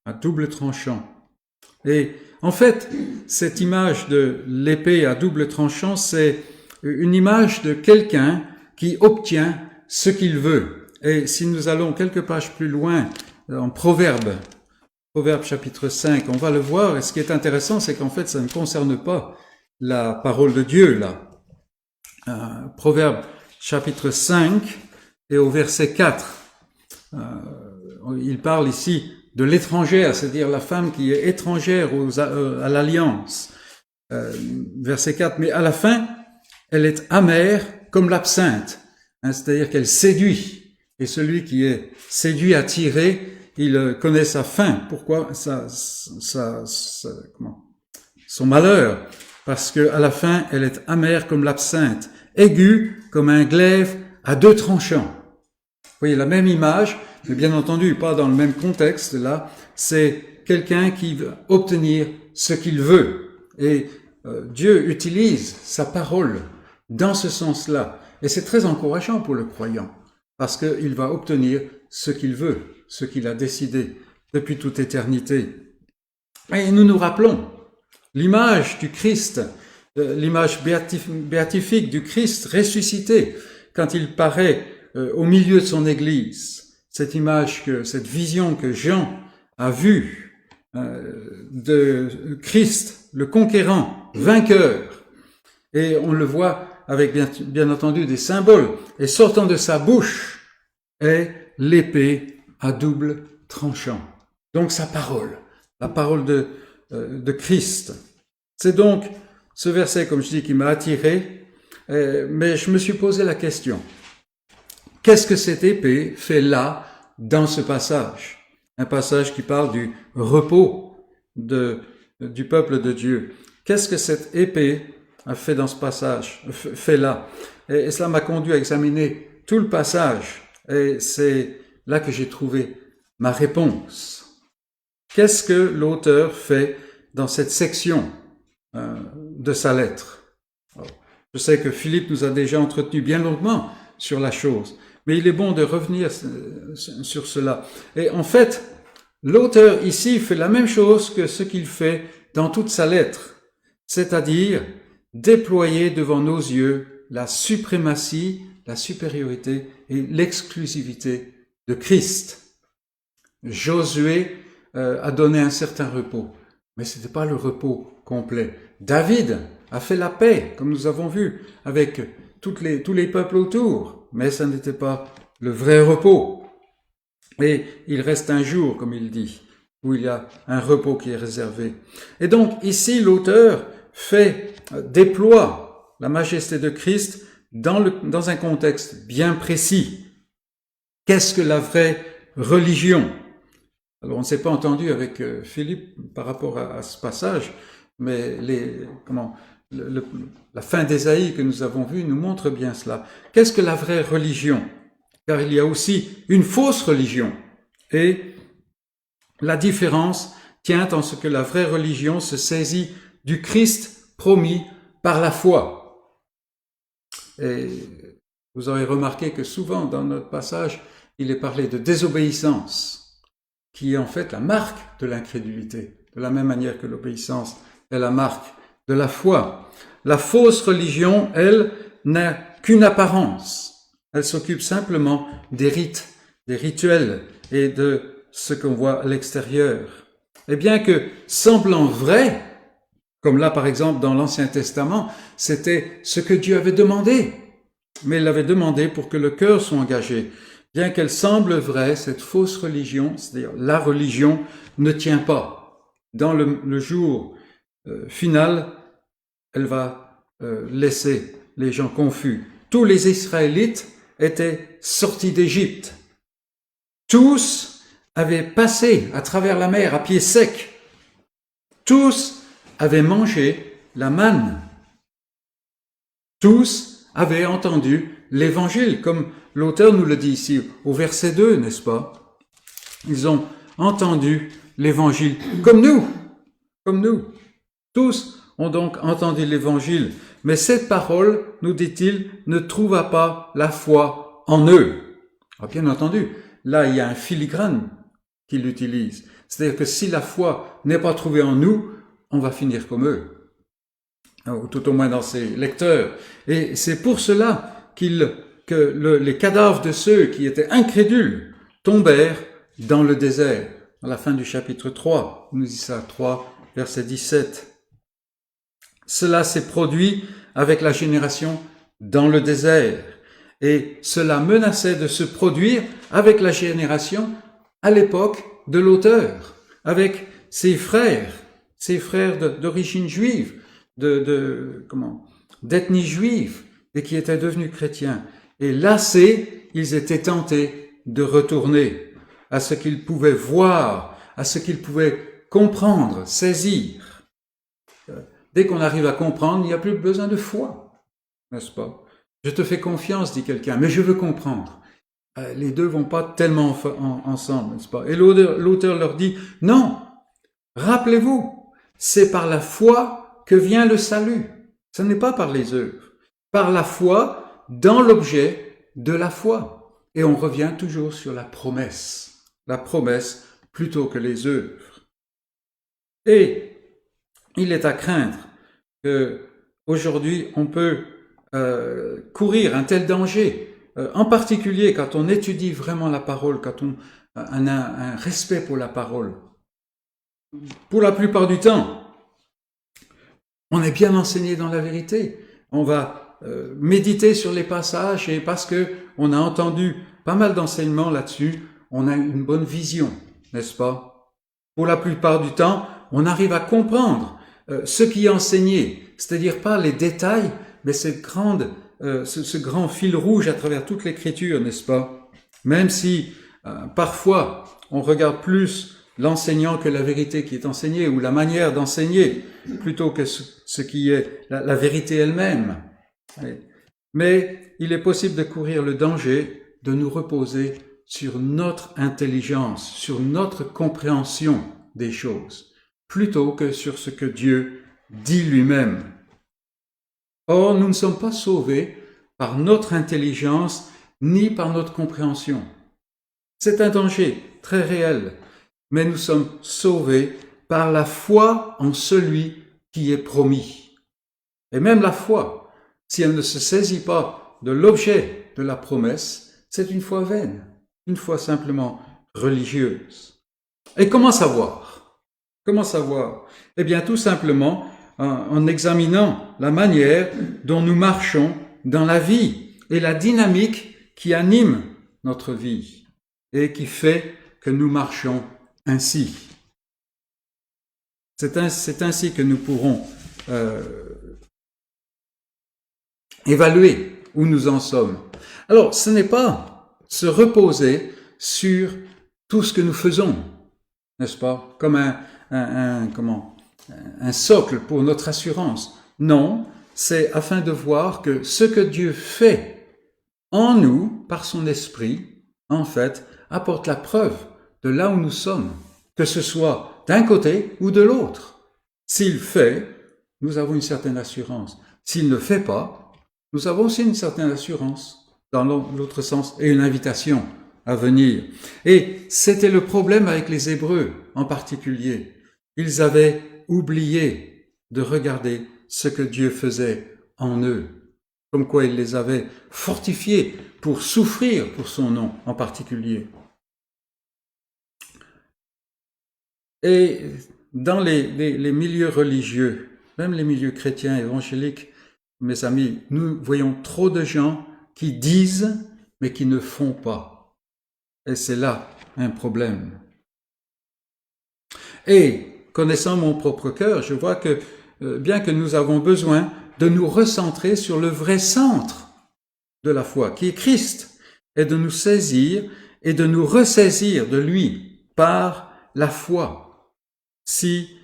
à double tranchant. Et en fait, cette image de l'épée à double tranchant, c'est une image de quelqu'un qui obtient ce qu'il veut. Et si nous allons quelques pages plus loin, en Proverbe chapitre 5, on va le voir. Et ce qui est intéressant, c'est qu'en fait, ça ne concerne pas la parole de Dieu, là. Proverbe chapitre 5 et au verset 4, il parle ici de l'étrangère, c'est-à-dire la femme qui est étrangère à l'alliance. Verset 4, mais à la fin, elle est amère comme l'absinthe, c'est-à-dire qu'elle séduit. Et celui qui est séduit, attiré, il connaît sa fin. Pourquoi son malheur? Parce que à la fin, elle est amère comme l'absinthe, aiguë comme un glaive à 2 tranchants. Vous voyez la même image, mais bien entendu pas dans le même contexte. Là, c'est quelqu'un qui veut obtenir ce qu'il veut. Et Dieu utilise sa parole dans ce sens-là. Et c'est très encourageant pour le croyant, parce qu'il va obtenir ce qu'il veut, ce qu'il a décidé depuis toute éternité. Et nous nous rappelons l'image du Christ, l'image béatifique du Christ ressuscité, quand il paraît au milieu de son Église. Cette image, cette vision que Jean a vue de Christ, le conquérant, vainqueur. Et on le voit avec bien entendu des symboles. Et sortant de sa bouche est l'épée à double tranchant. Donc sa parole, la parole de Christ. C'est donc ce verset, comme je dis, qui m'a attiré, mais je me suis posé la question. Qu'est-ce que cette épée fait là, dans ce passage? Un passage qui parle du repos du peuple de Dieu. Qu'est-ce que cette épée a fait dans ce passage, fait là? Et cela m'a conduit à examiner tout le passage. Et c'est là que j'ai trouvé ma réponse. Qu'est-ce que l'auteur fait dans cette section de sa lettre? Alors, je sais que Philippe nous a déjà entretenu bien longuement sur la chose, mais il est bon de revenir sur cela. Et en fait, l'auteur ici fait la même chose que ce qu'il fait dans toute sa lettre, c'est-à-dire déployer devant nos yeux la suprématie, la supériorité et l'exclusivité de Christ. Josué a donné un certain repos, mais ce n'était pas le repos complet. David a fait la paix, comme nous avons vu, avec tous les peuples autour, mais ça n'était pas le vrai repos. Et il reste un jour, comme il dit, où il y a un repos qui est réservé. Et donc ici, l'auteur déploie la majesté de Christ dans un contexte bien précis. Qu'est-ce que la vraie religion? Alors on ne s'est pas entendu avec Philippe par rapport à ce passage, mais la fin d'Ésaïe que nous avons vue nous montre bien cela. Qu'est-ce que la vraie religion? Car il y a aussi une fausse religion. Et la différence tient en ce que la vraie religion se saisit du Christ promis par la foi. Et vous aurez remarqué que souvent dans notre passage, il est parlé de désobéissance, qui est en fait la marque de l'incrédulité, de la même manière que l'obéissance est la marque de la foi. La fausse religion, elle, n'a qu'une apparence. Elle s'occupe simplement des rites, des rituels et de ce qu'on voit à l'extérieur. Et bien que semblant vrai, comme là par exemple dans l'Ancien Testament, c'était ce que Dieu avait demandé. Mais il l'avait demandé pour que le cœur soit engagé. Bien qu'elle semble vraie, cette fausse religion, c'est-à-dire la religion, ne tient pas. Dans le jour final, elle va laisser les gens confus. Tous les Israélites étaient sortis d'Égypte. Tous avaient passé à travers la mer à pied sec. Tous avaient mangé la manne. Tous avaient entendu l'Évangile, comme l'auteur nous le dit ici au verset 2, n'est-ce pas? Ils ont entendu l'Évangile, comme nous. Tous ont donc entendu l'Évangile, mais cette parole, nous dit-il, ne trouva pas la foi en eux. Alors, bien entendu, là il y a un filigrane qu'il utilise. C'est-à-dire que si la foi n'est pas trouvée en nous, on va finir comme eux. Ou tout au moins dans ses lecteurs. Et c'est pour cela que les cadavres de ceux qui étaient incrédules tombèrent dans le désert. À la fin du chapitre 3, on nous dit ça, 3, verset 17. Cela s'est produit avec la génération dans le désert. Et cela menaçait de se produire avec la génération à l'époque de l'auteur, avec ses frères d'origine juive, d'ethnie juive, et qui étaient devenus chrétiens. Et lassés, ils étaient tentés de retourner à ce qu'ils pouvaient voir, à ce qu'ils pouvaient comprendre, saisir. Dès qu'on arrive à comprendre, il n'y a plus besoin de foi, n'est-ce pas? Je te fais confiance, dit quelqu'un, mais je veux comprendre. Les deux vont pas tellement ensemble, n'est-ce pas? Et l'auteur leur dit, non, rappelez-vous, c'est par la foi que vient le salut. Ce n'est pas par les œuvres. Par la foi dans l'objet de la foi. Et on revient toujours sur la promesse plutôt que les œuvres. Et il est à craindre que aujourd'hui on peut courir un tel danger, en particulier quand on étudie vraiment la parole, quand on a un respect pour la parole. Pour la plupart du temps, on est bien enseigné dans la vérité. On va méditer sur les passages et parce que on a entendu pas mal d'enseignements là-dessus, on a une bonne vision, n'est-ce pas? Pour la plupart du temps, on arrive à comprendre ce qui est enseigné, c'est-à-dire pas les détails, mais ce grand fil rouge à travers toute l'Écriture, n'est-ce pas? Même si parfois on regarde plus l'enseignant que la vérité qui est enseignée, ou la manière d'enseigner, plutôt que ce qui est la vérité elle-même. Mais il est possible de courir le danger de nous reposer sur notre intelligence, sur notre compréhension des choses, plutôt que sur ce que Dieu dit lui-même. Or, nous ne sommes pas sauvés par notre intelligence ni par notre compréhension. C'est un danger très réel, mais nous sommes sauvés par la foi en celui qui est promis. Et même la foi, si elle ne se saisit pas de l'objet de la promesse, c'est une foi vaine, une foi simplement religieuse. Et comment savoir? Comment savoir? Eh bien, tout simplement en examinant la manière dont nous marchons dans la vie et la dynamique qui anime notre vie et qui fait que nous marchons ainsi. C'est ainsi que nous pourrons évaluer où nous en sommes. Alors, ce n'est pas se reposer sur tout ce que nous faisons, n'est-ce pas? Comme un socle pour notre assurance. Non, c'est afin de voir que ce que Dieu fait en nous, par son esprit, en fait, apporte la preuve de là où nous sommes, que ce soit d'un côté ou de l'autre. S'il fait, nous avons une certaine assurance. S'il ne fait pas, nous avons aussi une certaine assurance dans l'autre sens et une invitation à venir. Et c'était le problème avec les Hébreux en particulier. Ils avaient oublié de regarder ce que Dieu faisait en eux, comme quoi il les avait fortifiés pour souffrir pour son nom en particulier. Et dans les milieux religieux, même les milieux chrétiens évangéliques, mes amis, nous voyons trop de gens qui disent mais qui ne font pas. Et c'est là un problème. Et connaissant mon propre cœur, je vois que bien que nous avons besoin de nous recentrer sur le vrai centre de la foi, qui est Christ, et de nous saisir et de nous ressaisir de lui par la foi. Si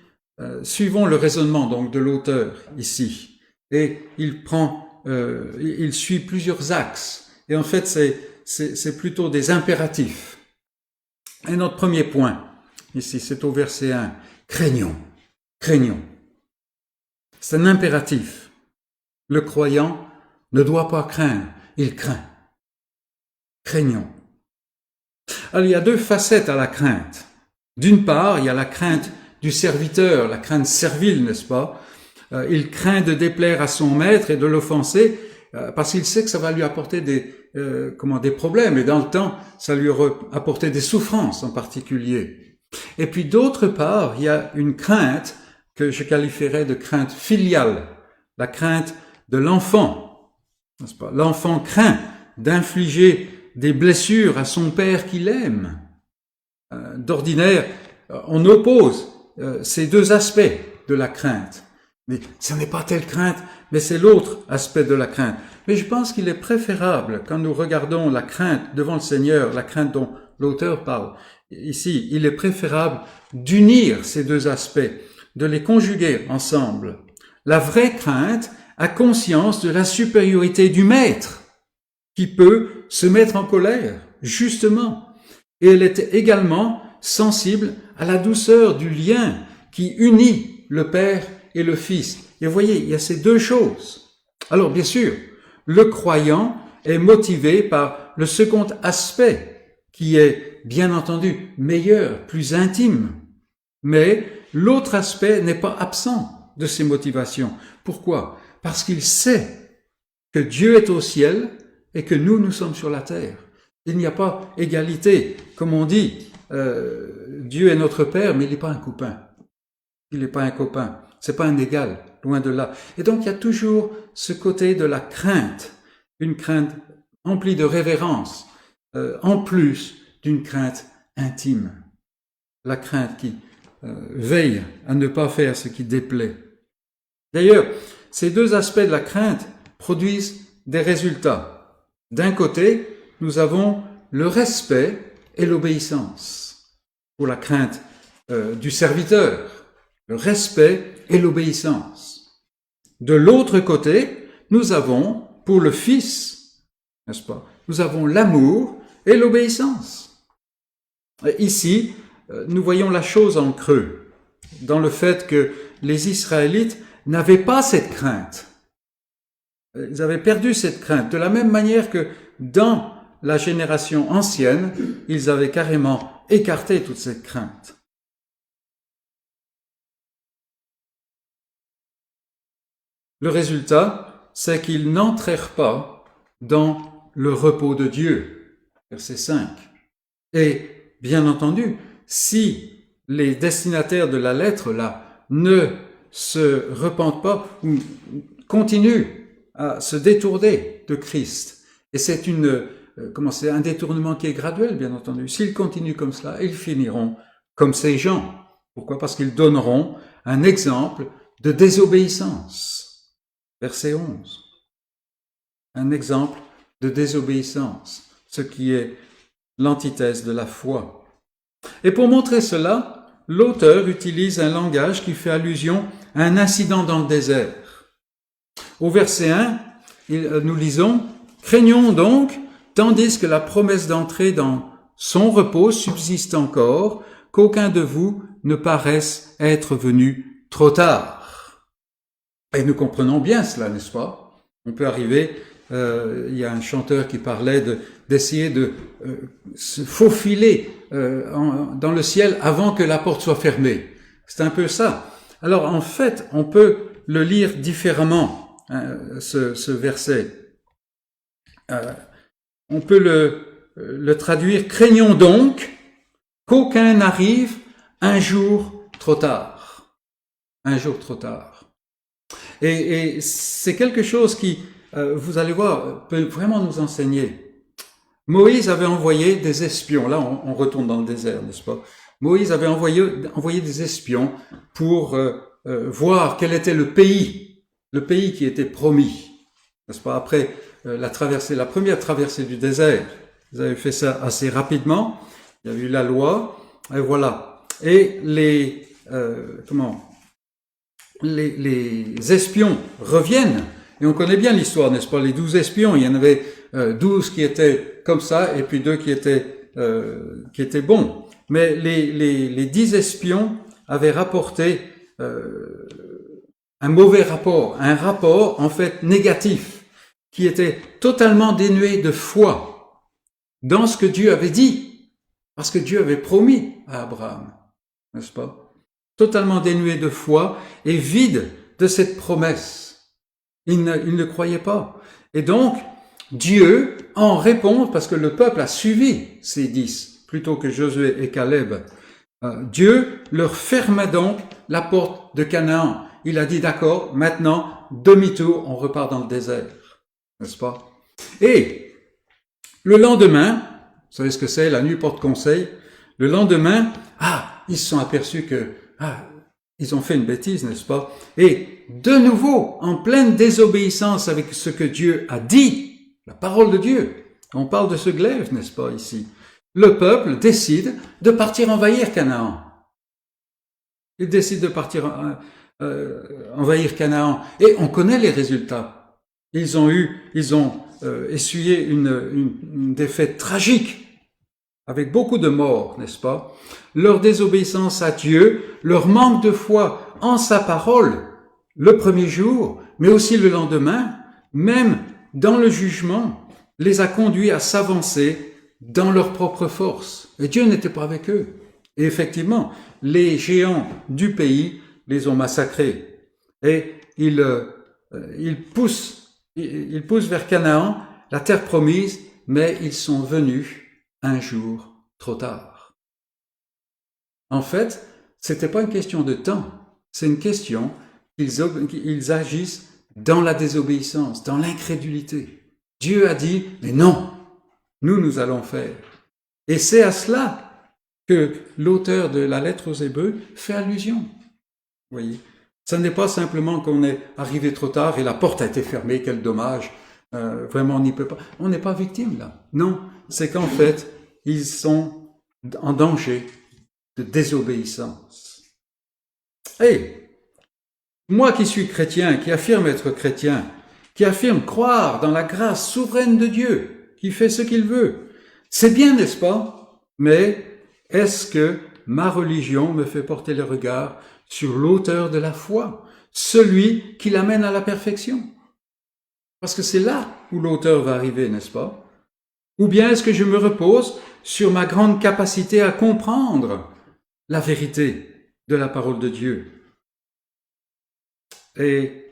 suivons le raisonnement donc de l'auteur ici, et il suit plusieurs axes, et en fait c'est plutôt des impératifs. Et notre premier point, ici, c'est au verset 1, craignons. C'est un impératif. Le croyant ne doit pas craindre, il craint. Craignons. Alors, il y a deux facettes à la crainte. D'une part, il y a la crainte du serviteur, la crainte servile, n'est-ce pas? Il craint de déplaire à son maître et de l'offenser parce qu'il sait que ça va lui apporter des problèmes, et dans le temps, ça lui aura apporté des souffrances en particulier. Et puis d'autre part, il y a une crainte que je qualifierais de crainte filiale, la crainte de l'enfant, n'est-ce pas? L'enfant craint d'infliger des blessures à son père qu'il aime. D'ordinaire, on oppose ces deux aspects de la crainte. Mais ce n'est pas telle crainte, mais c'est l'autre aspect de la crainte. Mais je pense qu'il est préférable, quand nous regardons la crainte devant le Seigneur, la crainte dont l'auteur parle ici, il est préférable d'unir ces deux aspects, de les conjuguer ensemble. La vraie crainte a conscience de la supériorité du maître, qui peut se mettre en colère, justement. Et elle est également sensible à la douceur du lien qui unit le Père et le Fils. Et vous voyez, il y a ces deux choses. Alors, bien sûr, le croyant est motivé par le second aspect, qui est, bien entendu, meilleur, plus intime. Mais l'autre aspect n'est pas absent de ses motivations. Pourquoi? Parce qu'il sait que Dieu est au ciel et que nous sommes sur la terre. Il n'y a pas égalité. Comme on dit, Dieu est notre Père, mais il n'est pas un copain. Il n'est pas un copain. C'est pas un égal, loin de là. Et donc, il y a toujours ce côté de la crainte, une crainte emplie de révérence, en plus d'une crainte intime. La crainte qui veille à ne pas faire ce qui déplaît. D'ailleurs, ces deux aspects de la crainte produisent des résultats. D'un côté, nous avons le respect et l'obéissance. Pour la crainte du serviteur, le respect et l'obéissance. De l'autre côté, nous avons, pour le Fils, n'est-ce pas, nous avons l'amour et l'obéissance. Ici, nous voyons la chose en creux, dans le fait que les Israélites n'avaient pas cette crainte. Ils avaient perdu cette crainte, de la même manière que dans la génération ancienne, ils avaient carrément écarté toute cette crainte. Le résultat, c'est qu'ils n'entrèrent pas dans le repos de Dieu. Verset 5. Et, bien entendu, si les destinataires de la lettre, là, ne se repentent pas ou continuent à se détourner de Christ, et c'est un détournement qui est graduel, bien entendu. S'ils continuent comme cela, ils finiront comme ces gens. Pourquoi? Parce qu'ils donneront un exemple de désobéissance. Verset 11. Un exemple de désobéissance, ce qui est l'antithèse de la foi. Et pour montrer cela, l'auteur utilise un langage qui fait allusion à un incident dans le désert. Au verset 1, nous lisons « Craignons donc, tandis que la promesse d'entrer dans son repos subsiste encore, qu'aucun de vous ne paraisse être venu trop tard. » Et nous comprenons bien cela, n'est-ce pas? On peut arriver, il y a un chanteur qui parlait d'essayer de se faufiler dans le ciel avant que la porte soit fermée. C'est un peu ça. Alors en fait, on peut le lire différemment, hein, ce verset. On peut le traduire « Craignons donc qu'aucun n'arrive un jour trop tard. » Un jour trop tard. Et c'est quelque chose qui, vous allez voir, peut vraiment nous enseigner. Moïse avait envoyé des espions. Là, on retourne dans le désert, n'est-ce pas? Moïse avait envoyé des espions pour voir quel était le pays qui était promis, n'est-ce pas? Après la première traversée du désert, ils avaient fait ça assez rapidement. Il y a eu la loi, et voilà. Et les espions reviennent, et on connaît bien l'histoire, n'est-ce pas? Les 12 espions, il y en avait 12 qui étaient comme ça, et puis 2 qui étaient bons. Mais les 10 espions avaient rapporté un mauvais rapport, un rapport en fait négatif, qui était totalement dénué de foi dans ce que Dieu avait dit, parce que Dieu avait promis à Abraham, n'est-ce pas? Totalement dénué de foi et vide de cette promesse. Il ne croyait pas. Et donc, Dieu en répond, parce que le peuple a suivi ces 10, plutôt que Josué et Caleb, Dieu leur ferma donc la porte de Canaan. Il a dit, d'accord, maintenant, demi-tour, on repart dans le désert. N'est-ce pas? Et le lendemain, vous savez ce que c'est, la nuit porte conseil, le lendemain, ils se sont aperçus que, ils ont fait une bêtise, n'est-ce pas? Et de nouveau, en pleine désobéissance avec ce que Dieu a dit, la parole de Dieu, on parle de ce glaive, n'est-ce pas, ici? Le peuple décide de partir envahir Canaan. Il décide de partir envahir Canaan. Et on connaît les résultats. Ils ont essuyé une défaite tragique, avec beaucoup de morts, n'est-ce pas? Leur désobéissance à Dieu, leur manque de foi en sa parole, le premier jour, mais aussi le lendemain, même dans le jugement, les a conduits à s'avancer dans leur propre force. Et Dieu n'était pas avec eux. Et effectivement, les géants du pays les ont massacrés. Et ils poussent vers Canaan, la terre promise, mais ils sont venus un jour trop tard. En fait, c'était pas une question de temps, c'est une question qu'ils agissent dans la désobéissance, dans l'incrédulité. Dieu a dit, mais non, nous allons faire. Et c'est à cela que l'auteur de la lettre aux Hébreux fait allusion. Vous voyez, ce n'est pas simplement qu'on est arrivé trop tard et la porte a été fermée, quel dommage, vraiment on n'y peut pas. On n'est pas victime là. Non, c'est qu'en fait, ils sont en danger de désobéissance. Et moi qui suis chrétien, qui affirme être chrétien, qui affirme croire dans la grâce souveraine de Dieu, qui fait ce qu'il veut, c'est bien, n'est-ce pas? Mais est-ce que ma religion me fait porter le regard sur l'auteur de la foi, celui qui l'amène à la perfection? Parce que c'est là où l'auteur va arriver, n'est-ce pas? Ou bien est-ce que je me repose sur ma grande capacité à comprendre la vérité de la parole de Dieu? Et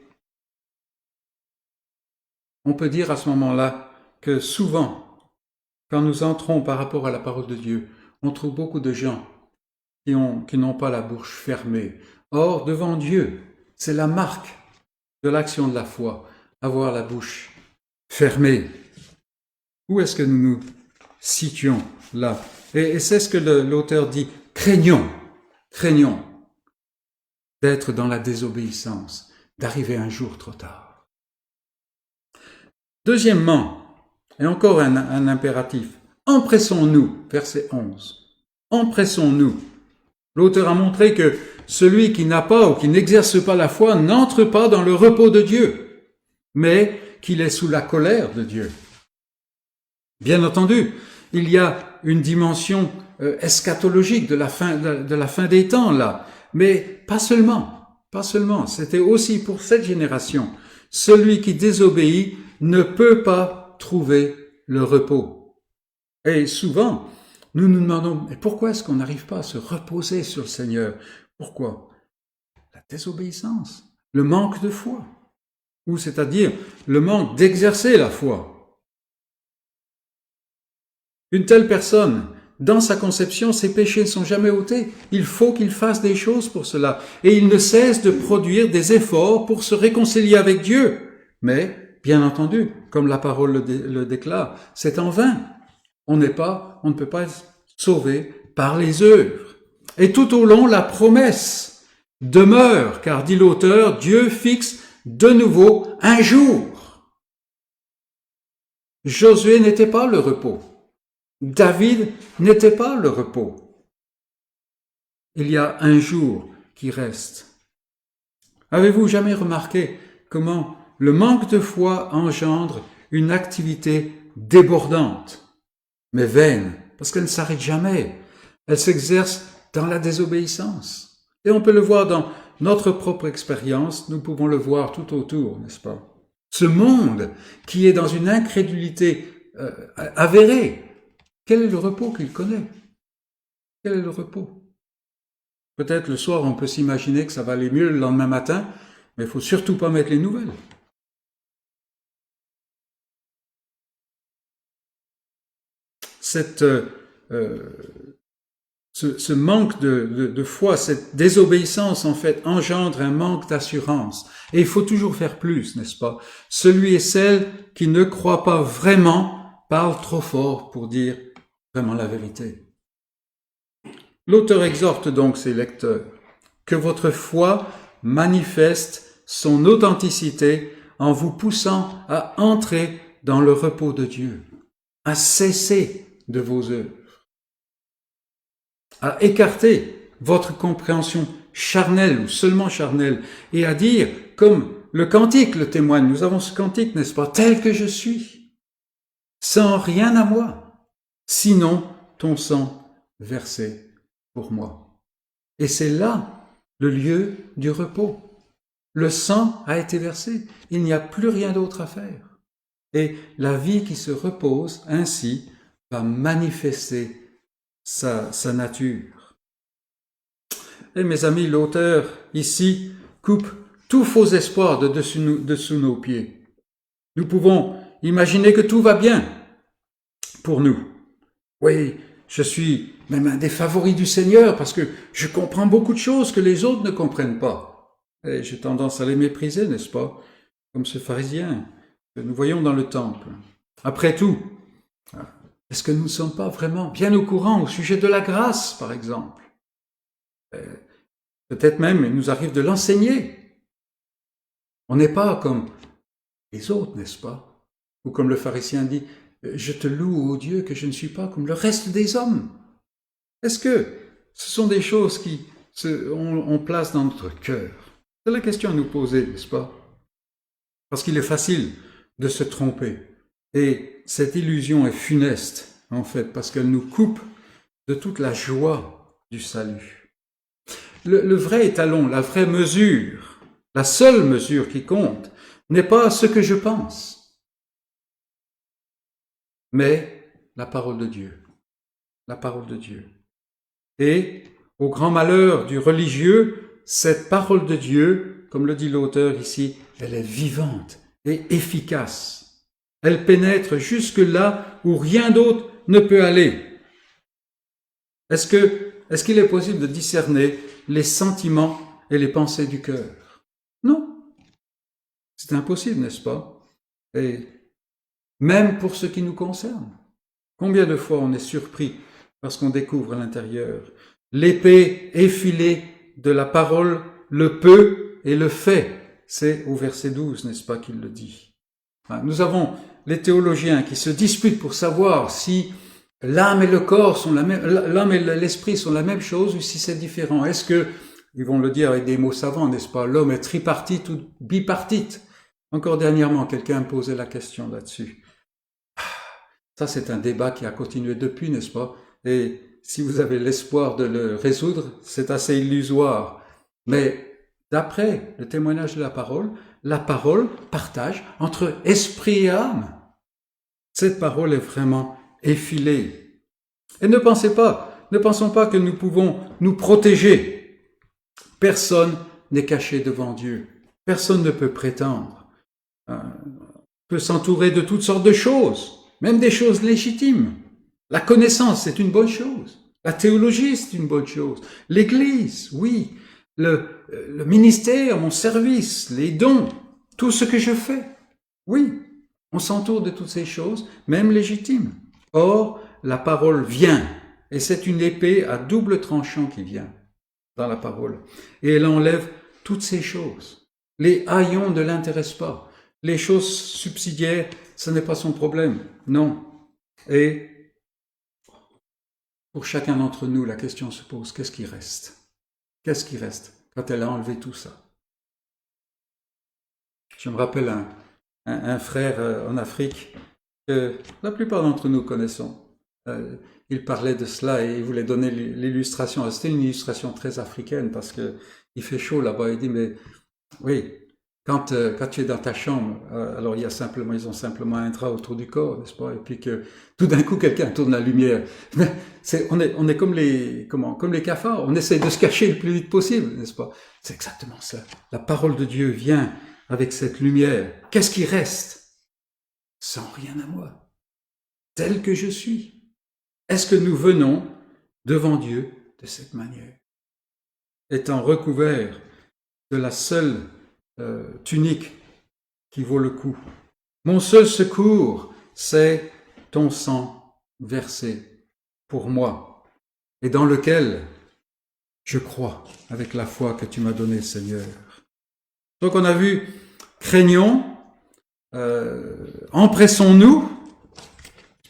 on peut dire à ce moment-là que souvent, quand nous entrons par rapport à la parole de Dieu, on trouve beaucoup de gens qui n'ont pas la bouche fermée. Or, devant Dieu, c'est la marque de l'action de la foi, avoir la bouche fermée. Où est-ce que nous nous situons là? Et c'est ce que l'auteur dit, craignons d'être dans la désobéissance, d'arriver un jour trop tard. Deuxièmement, et encore un impératif, empressons-nous, verset 11. Empressons-nous. L'auteur a montré que celui qui n'a pas ou qui n'exerce pas la foi n'entre pas dans le repos de Dieu. mais qu'il est sous la colère de Dieu. Bien entendu, il y a une dimension eschatologique de la fin des temps là, mais pas seulement, c'était aussi pour cette génération. Celui qui désobéit ne peut pas trouver le repos. Et souvent, nous nous demandons, mais pourquoi est-ce qu'on n'arrive pas à se reposer sur le Seigneur? Pourquoi? La désobéissance, le manque de foi, ou c'est-à-dire le manque d'exercer la foi. Une telle personne, dans sa conception, ses péchés ne sont jamais ôtés. Il faut qu'il fasse des choses pour cela. Et il ne cesse de produire des efforts pour se réconcilier avec Dieu. Mais, bien entendu, comme la parole le déclare, c'est en vain. On ne peut pas être sauvé par les œuvres. Et tout au long, la promesse demeure, car, dit l'auteur, Dieu fixe de nouveau un jour. Josué n'était pas le repos. David n'était pas le repos. Il y a un jour qui reste. Avez-vous jamais remarqué comment le manque de foi engendre une activité débordante, mais vaine, parce qu'elle ne s'arrête jamais. Elle s'exerce dans la désobéissance. Et on peut le voir dans notre propre expérience, nous pouvons le voir tout autour, n'est-ce pas? Ce monde qui est dans une incrédulité avérée, quel est le repos qu'il connaît? Quel est le repos? Peut-être le soir, on peut s'imaginer que ça va aller mieux le lendemain matin, mais il ne faut surtout pas mettre les nouvelles. Ce manque de foi, cette désobéissance, en fait, engendre un manque d'assurance. Et il faut toujours faire plus, n'est-ce pas? Celui et celle qui ne croient pas vraiment parlent trop fort pour dire vraiment la vérité. L'auteur exhorte donc ses lecteurs que votre foi manifeste son authenticité en vous poussant à entrer dans le repos de Dieu, à cesser de vos œuvres, à écarter votre compréhension charnelle ou seulement charnelle et à dire, comme le cantique le témoigne, nous avons ce cantique, n'est-ce pas, tel que je suis, sans rien à moi, sinon ton sang versé pour moi. Et c'est là le lieu du repos. Le sang a été versé, il n'y a plus rien d'autre à faire. Et la vie qui se repose ainsi va manifester sa nature. Et mes amis, l'auteur ici coupe tout faux espoir de dessous nos pieds. Nous pouvons imaginer que tout va bien pour nous. Oui, je suis même un des favoris du Seigneur parce que je comprends beaucoup de choses que les autres ne comprennent pas. Et j'ai tendance à les mépriser, n'est-ce pas? Comme ce pharisien que nous voyons dans le temple. Après tout, est-ce que nous ne sommes pas vraiment bien au courant au sujet de la grâce, par exemple? Peut-être même, il nous arrive de l'enseigner. On n'est pas comme les autres, n'est-ce pas? Ou comme le pharisien dit, je te loue, ô Dieu, que je ne suis pas comme le reste des hommes. Est-ce que ce sont des choses qui on place dans notre cœur? C'est la question à nous poser, n'est-ce pas? Parce qu'il est facile de se tromper. Et cette illusion est funeste, en fait, parce qu'elle nous coupe de toute la joie du salut. Le vrai étalon, la vraie mesure, la seule mesure qui compte, n'est pas ce que je pense, mais la parole de Dieu. La parole de Dieu. Et, au grand malheur du religieux, cette parole de Dieu, comme le dit l'auteur ici, elle est vivante et efficace. Elle pénètre jusque là où rien d'autre ne peut aller. Est-ce qu'il est possible de discerner les sentiments et les pensées du cœur? Non. C'est impossible, n'est-ce pas? Et même pour ce qui nous concerne. Combien de fois on est surpris parce qu'on découvre à l'intérieur l'épée effilée de la parole, le peut et le fait. C'est au verset 12, n'est-ce pas, qu'il le dit. Nous avons les théologiens qui se disputent pour savoir si l'âme et le corps sont l'âme et l'esprit sont la même chose ou si c'est différent. Est-ce que, ils vont le dire avec des mots savants, n'est-ce pas, l'homme est tripartite ou bipartite? Encore dernièrement, quelqu'un me posait la question là-dessus. Ça, c'est un débat qui a continué depuis, n'est-ce pas? Et si vous avez l'espoir de le résoudre, c'est assez illusoire. Mais d'après le témoignage de la parole partage entre esprit et âme. Cette parole est vraiment effilée. Et ne pensons pas que nous pouvons nous protéger. Personne n'est caché devant Dieu. Personne ne peut prétendre. Peut s'entourer de toutes sortes de choses, même des choses légitimes. La connaissance, c'est une bonne chose. La théologie, c'est une bonne chose. L'Église, oui. Le ministère, mon service, les dons, tout ce que je fais. Oui, on s'entoure de toutes ces choses, même légitimes. Or, la parole vient, et c'est une épée à double tranchant qui vient dans la parole. Et elle enlève toutes ces choses. Les haillons ne l'intéressent pas. Les choses subsidiaires, ce n'est pas son problème. Non. Et pour chacun d'entre nous, la question se pose, qu'est-ce qui reste? Qu'est-ce qui reste quand elle a enlevé tout ça? Je me rappelle un frère en Afrique que la plupart d'entre nous connaissons. Il parlait de cela et il voulait donner l'illustration. C'était une illustration très africaine parce que il fait chaud là-bas. Il dit, mais oui, quand tu es dans ta chambre, alors ils ont simplement un drap autour du corps, n'est-ce pas? Et puis que tout d'un coup quelqu'un tourne la lumière. On est comme les cafards. On essaie de se cacher le plus vite possible, n'est-ce pas? C'est exactement ça. La parole de Dieu vient avec cette lumière. Qu'est-ce qui reste? Sans rien à moi, tel que je suis. Est-ce que nous venons devant Dieu de cette manière, étant recouverts de la seule tunique qui vaut le coup? Mon seul secours, c'est ton sang versé pour moi, et dans lequel je crois avec la foi que tu m'as donnée, Seigneur. Donc on a vu, craignons, empressons-nous,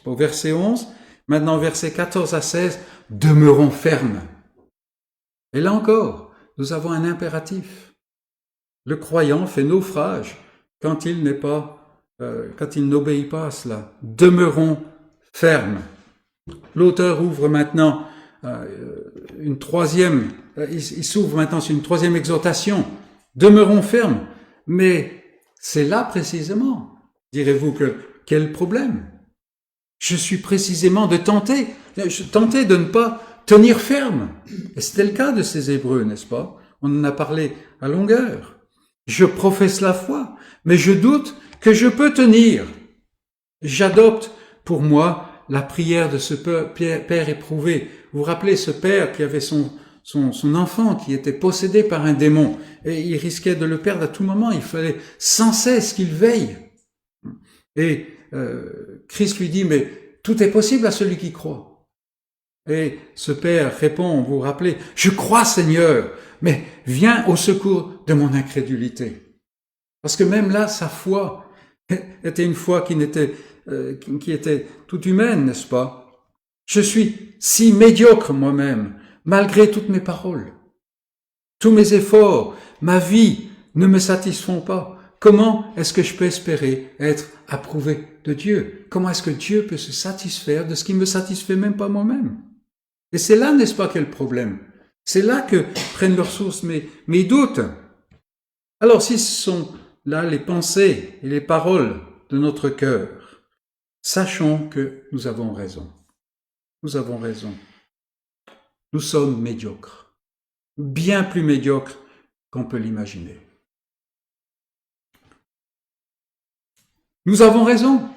au verset 11, maintenant versets 14 à 16, demeurons fermes. Et là encore, nous avons un impératif. Le croyant fait naufrage quand il n'obéit pas à cela. Demeurons fermes. L'auteur ouvre maintenant il s'ouvre maintenant sur une troisième exhortation. Demeurons fermes. Mais c'est là précisément, direz-vous, quel problème? Je suis précisément tenter de ne pas tenir ferme. Et c'était le cas de ces Hébreux, n'est-ce pas? On en a parlé à longueur. Je professe la foi, mais je doute que je peux tenir. J'adopte pour moi la prière de ce père éprouvé. Vous vous rappelez ce père qui avait son enfant qui était possédé par un démon et il risquait de le perdre à tout moment. Il fallait sans cesse qu'il veille. Et Christ lui dit, mais tout est possible à celui qui croit. Et ce père répond, vous vous rappelez, je crois Seigneur, mais viens au secours de mon incrédulité. Parce que même là, sa foi était une foi qui était toute humaine, n'est-ce pas? Je suis si médiocre moi-même, malgré toutes mes paroles. Tous mes efforts, ma vie ne me satisfont pas. Comment est-ce que je peux espérer être approuvé de Dieu? Comment est-ce que Dieu peut se satisfaire de ce qui ne me satisfait même pas moi-même? Et c'est là, n'est-ce pas, quel problème? C'est là que prennent leur source mes doutes. Alors, si ce sont là les pensées et les paroles de notre cœur, sachons que nous avons raison. Nous avons raison. Nous sommes médiocres, bien plus médiocres qu'on peut l'imaginer. Nous avons raison.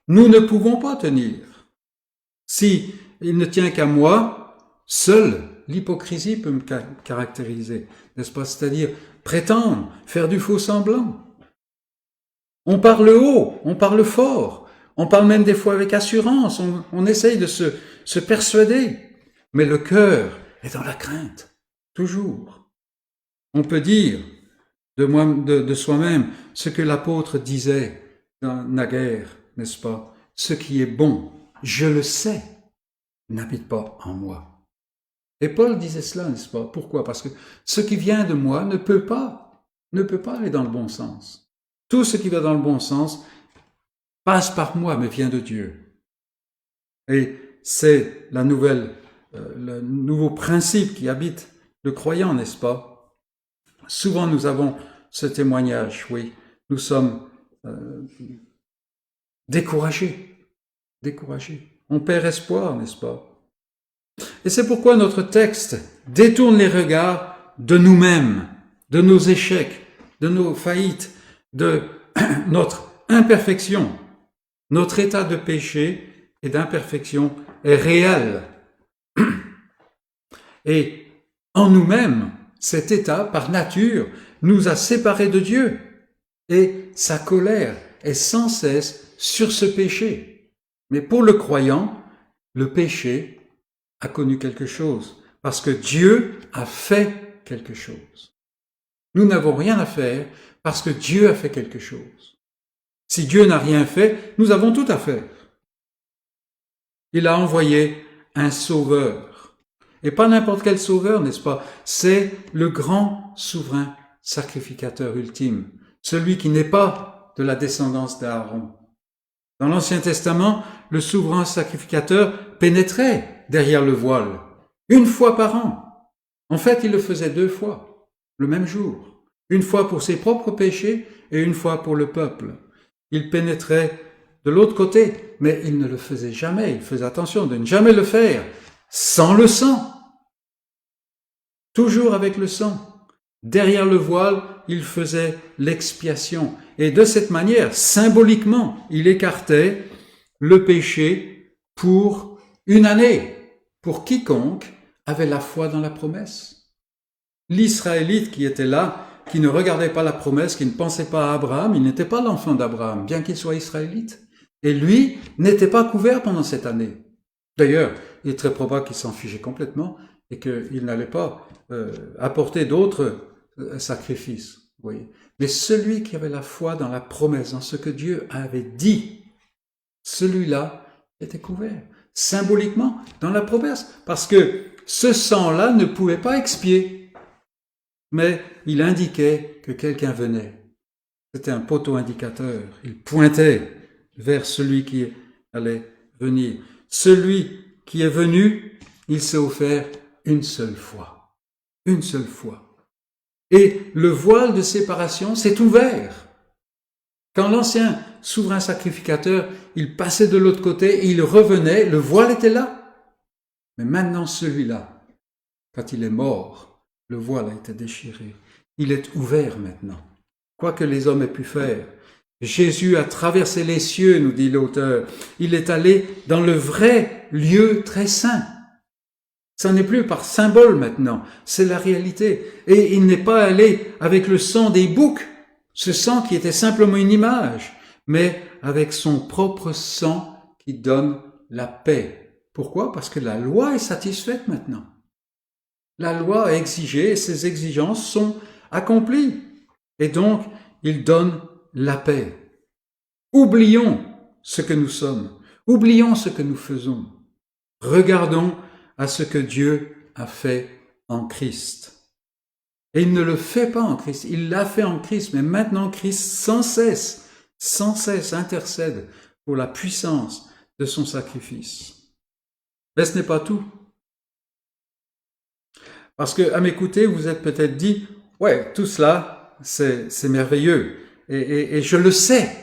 Nous ne pouvons pas tenir. Si il ne tient qu'à moi, seule l'hypocrisie peut me caractériser, n'est-ce pas? C'est-à-dire prétendre, faire du faux semblant. On parle haut, on parle fort, on parle même des fois avec assurance, on essaye de se persuader, mais le cœur est dans la crainte, toujours. On peut dire de soi-même ce que l'apôtre disait naguère, n'est-ce pas? Ce qui est bon, je le sais, n'habite pas en moi. Et Paul disait cela, n'est-ce pas? Pourquoi? Parce que ce qui vient de moi ne peut pas aller dans le bon sens. Tout ce qui va dans le bon sens passe par moi, mais vient de Dieu. Et c'est le nouveau principe qui habite le croyant, n'est-ce pas? Souvent nous avons ce témoignage, oui, nous sommes découragés. On perd espoir, n'est-ce pas? Et c'est pourquoi notre texte détourne les regards de nous-mêmes, de nos échecs, de nos faillites, de notre imperfection. Notre état de péché et d'imperfection est réel. Et en nous-mêmes, cet état, par nature, nous a séparés de Dieu. Et sa colère est sans cesse sur ce péché. Mais pour le croyant, le péché a connu quelque chose, parce que Dieu a fait quelque chose. Nous n'avons rien à faire parce que Dieu a fait quelque chose. Si Dieu n'a rien fait, nous avons tout à faire. Il a envoyé un sauveur. Et pas n'importe quel sauveur, n'est-ce pas? C'est le grand souverain sacrificateur ultime, celui qui n'est pas de la descendance d'Aaron. Dans l'Ancien Testament, le souverain sacrificateur pénétrait derrière le voile, une fois par an. En fait, il le faisait 2 fois, le même jour. Une fois pour ses propres péchés et une fois pour le peuple. Il pénétrait de l'autre côté, mais il ne le faisait jamais. Il faisait attention de ne jamais le faire sans le sang. Toujours avec le sang. Derrière le voile, il faisait l'expiation. Et de cette manière, symboliquement, il écartait le péché pour une année, pour quiconque avait la foi dans la promesse. L'Israélite qui était là, qui ne regardait pas la promesse, qui ne pensait pas à Abraham, il n'était pas l'enfant d'Abraham, bien qu'il soit israélite. Et lui n'était pas couvert pendant cette année. D'ailleurs, il est très probable qu'il s'en fichait complètement et qu'il n'allait pas apporter d'autres sacrifices. Vous voyez. Mais celui qui avait la foi dans la promesse, dans ce que Dieu avait dit, celui-là était couvert, symboliquement, dans la promesse, parce que ce sang-là ne pouvait pas expier. Mais il indiquait que quelqu'un venait. C'était un poteau indicateur. Il pointait vers celui qui allait venir. Celui qui est venu, il s'est offert une seule fois. Une seule fois. Et le voile de séparation s'est ouvert. Quand l'ancien souverain sacrificateur, il passait de l'autre côté et il revenait, le voile était là. Mais maintenant celui-là, quand il est mort, le voile a été déchiré. Il est ouvert maintenant. Quoi que les hommes aient pu faire. Jésus a traversé les cieux, nous dit l'auteur. Il est allé dans le vrai lieu très saint. Ça n'est plus par symbole maintenant, c'est la réalité. Et il n'est pas allé avec le sang des boucs, ce sang qui était simplement une image, mais avec son propre sang qui donne la paix. Pourquoi? Parce que la loi est satisfaite maintenant. La loi a exigé et ses exigences sont accomplies. Et donc, il donne la paix. Oublions ce que nous sommes. Oublions ce que nous faisons. Regardons à ce que Dieu a fait en Christ. Et il ne le fait pas en Christ. Il l'a fait en Christ, mais maintenant Christ sans cesse intercède pour la puissance de son sacrifice. Mais ce n'est pas tout. Parce que, à m'écouter, vous êtes peut-être dit, ouais, tout cela, c'est merveilleux. Et je le sais.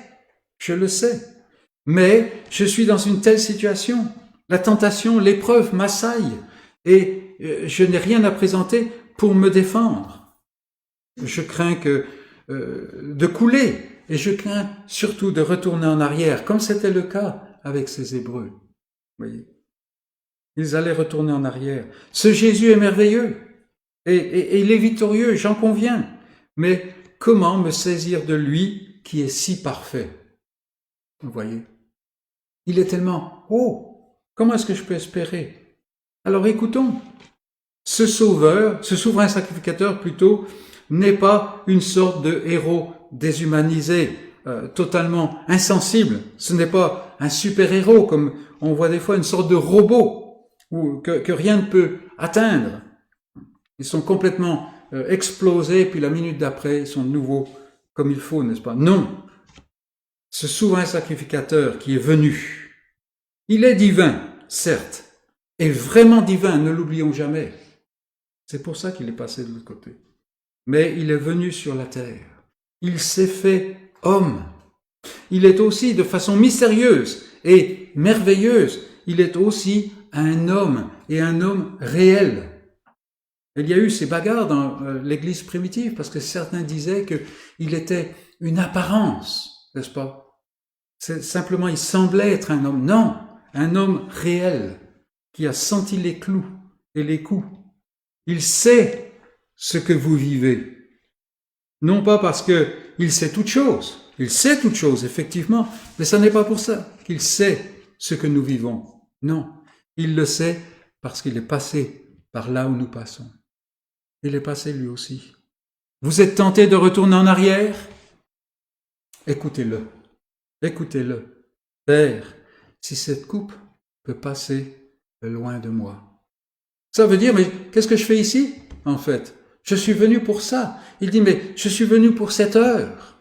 Mais je suis dans une telle situation. La tentation, l'épreuve m'assaille. Et je n'ai rien à présenter pour me défendre. Je crains de couler. Et je crains surtout de retourner en arrière, comme c'était le cas avec ces Hébreux. Vous voyez. Ils allaient retourner en arrière. Ce Jésus est merveilleux. Et il est victorieux, j'en conviens. Mais comment me saisir de lui qui est si parfait? Vous voyez? Il est tellement haut. Comment est-ce que je peux espérer? Alors écoutons. Ce sauveur, ce souverain sacrificateur plutôt, n'est pas une sorte de héros déshumanisé, totalement insensible. Ce n'est pas un super-héros comme on voit des fois, une sorte de robot que rien ne peut atteindre. Ils sont complètement explosés, puis la minute d'après, ils sont de nouveau comme il faut, n'est-ce pas? Non. Ce souverain sacrificateur qui est venu, il est divin, certes, et vraiment divin, ne l'oublions jamais. C'est pour ça qu'il est passé de l'autre côté. Mais il est venu sur la terre. Il s'est fait homme. Il est aussi, de façon mystérieuse et merveilleuse, il est aussi un homme, et un homme réel. Il y a eu ces bagarres dans l'Église primitive, parce que certains disaient qu'il était une apparence, n'est-ce pas? Simplement, il semblait être un homme. Non, un homme réel, qui a senti les clous et les coups. Il sait ce que vous vivez. Non pas parce qu'il sait toutes choses. Il sait toutes choses, effectivement, mais ce n'est pas pour ça qu'il sait ce que nous vivons. Non, il le sait parce qu'il est passé par là où nous passons. Il est passé lui aussi. Vous êtes tenté de retourner en arrière? Écoutez-le. Écoutez-le. Père, si cette coupe peut passer loin de moi. Ça veut dire, mais qu'est-ce que je fais ici, en fait? Je suis venu pour ça. Il dit, mais je suis venu pour cette heure.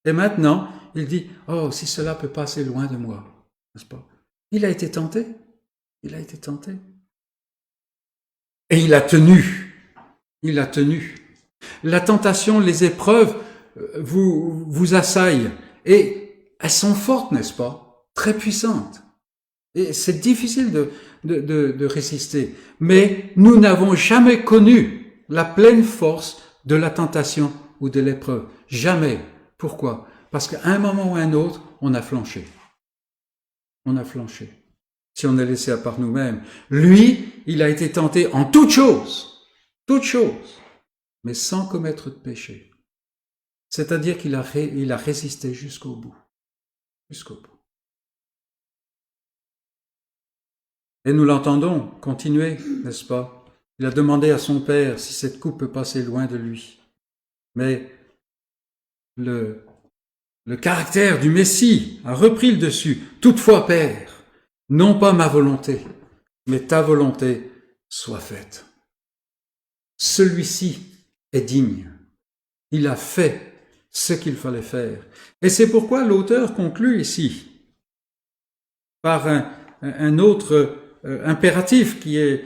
Et maintenant, il dit, oh, si cela peut passer loin de moi, n'est-ce pas? Il a été tenté. Il a été tenté. Et il a tenu. Il a tenu. La tentation, les épreuves vous assaillent. Et elles sont fortes, n'est-ce pas? Très puissantes. Et c'est difficile de résister. Mais nous n'avons jamais connu la pleine force de la tentation ou de l'épreuve. Jamais. Pourquoi? Parce qu'à un moment ou à un autre, on a flanché. On a flanché. Si on est laissé à part nous-mêmes. Lui, il a été tenté en toutes choses, mais sans commettre de péché. C'est-à-dire qu'il a résisté jusqu'au bout. Jusqu'au bout. Et nous l'entendons continuer, n'est-ce pas? Il a demandé à son Père si cette coupe peut passer loin de lui. Mais le caractère du Messie a repris le dessus. Toutefois, Père, non pas ma volonté, mais ta volonté soit faite. Celui-ci est digne. Il a fait ce qu'il fallait faire. Et c'est pourquoi l'auteur conclut ici par un autre impératif qui est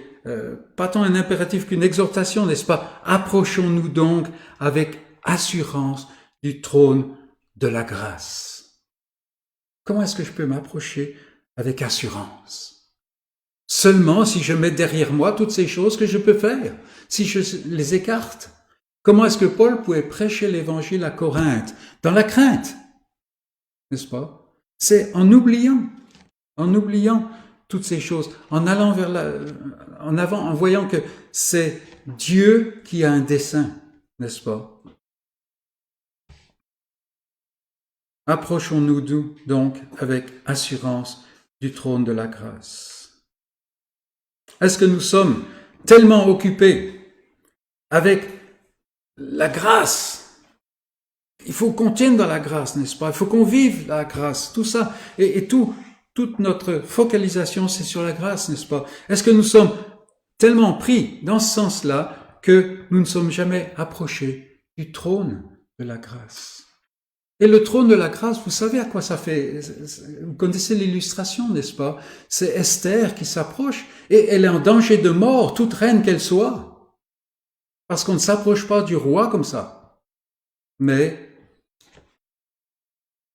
pas tant un impératif qu'une exhortation, n'est-ce pas? Approchons-nous donc avec assurance du trône de la grâce. Comment est-ce que je peux m'approcher avec assurance? Seulement si je mets derrière moi toutes ces choses que je peux faire, si je les écarte. Comment est-ce que Paul pouvait prêcher l'évangile à Corinthe? Dans la crainte, n'est-ce pas? C'est en oubliant toutes ces choses, en allant en avant, en voyant que c'est Dieu qui a un dessein, n'est-ce pas? Approchons-nous donc avec assurance du trône de la grâce. Est-ce que nous sommes tellement occupés avec la grâce? Il faut qu'on tienne dans la grâce, n'est-ce pas? Il faut qu'on vive la grâce, tout ça, et toute notre focalisation, c'est sur la grâce, n'est-ce pas? Est-ce que nous sommes tellement pris dans ce sens-là que nous ne sommes jamais approchés du trône de la grâce? Et le trône de la grâce, vous savez à quoi ça fait? Vous connaissez l'illustration, n'est-ce pas? C'est Esther qui s'approche et elle est en danger de mort, toute reine qu'elle soit. Parce qu'on ne s'approche pas du roi comme ça. Mais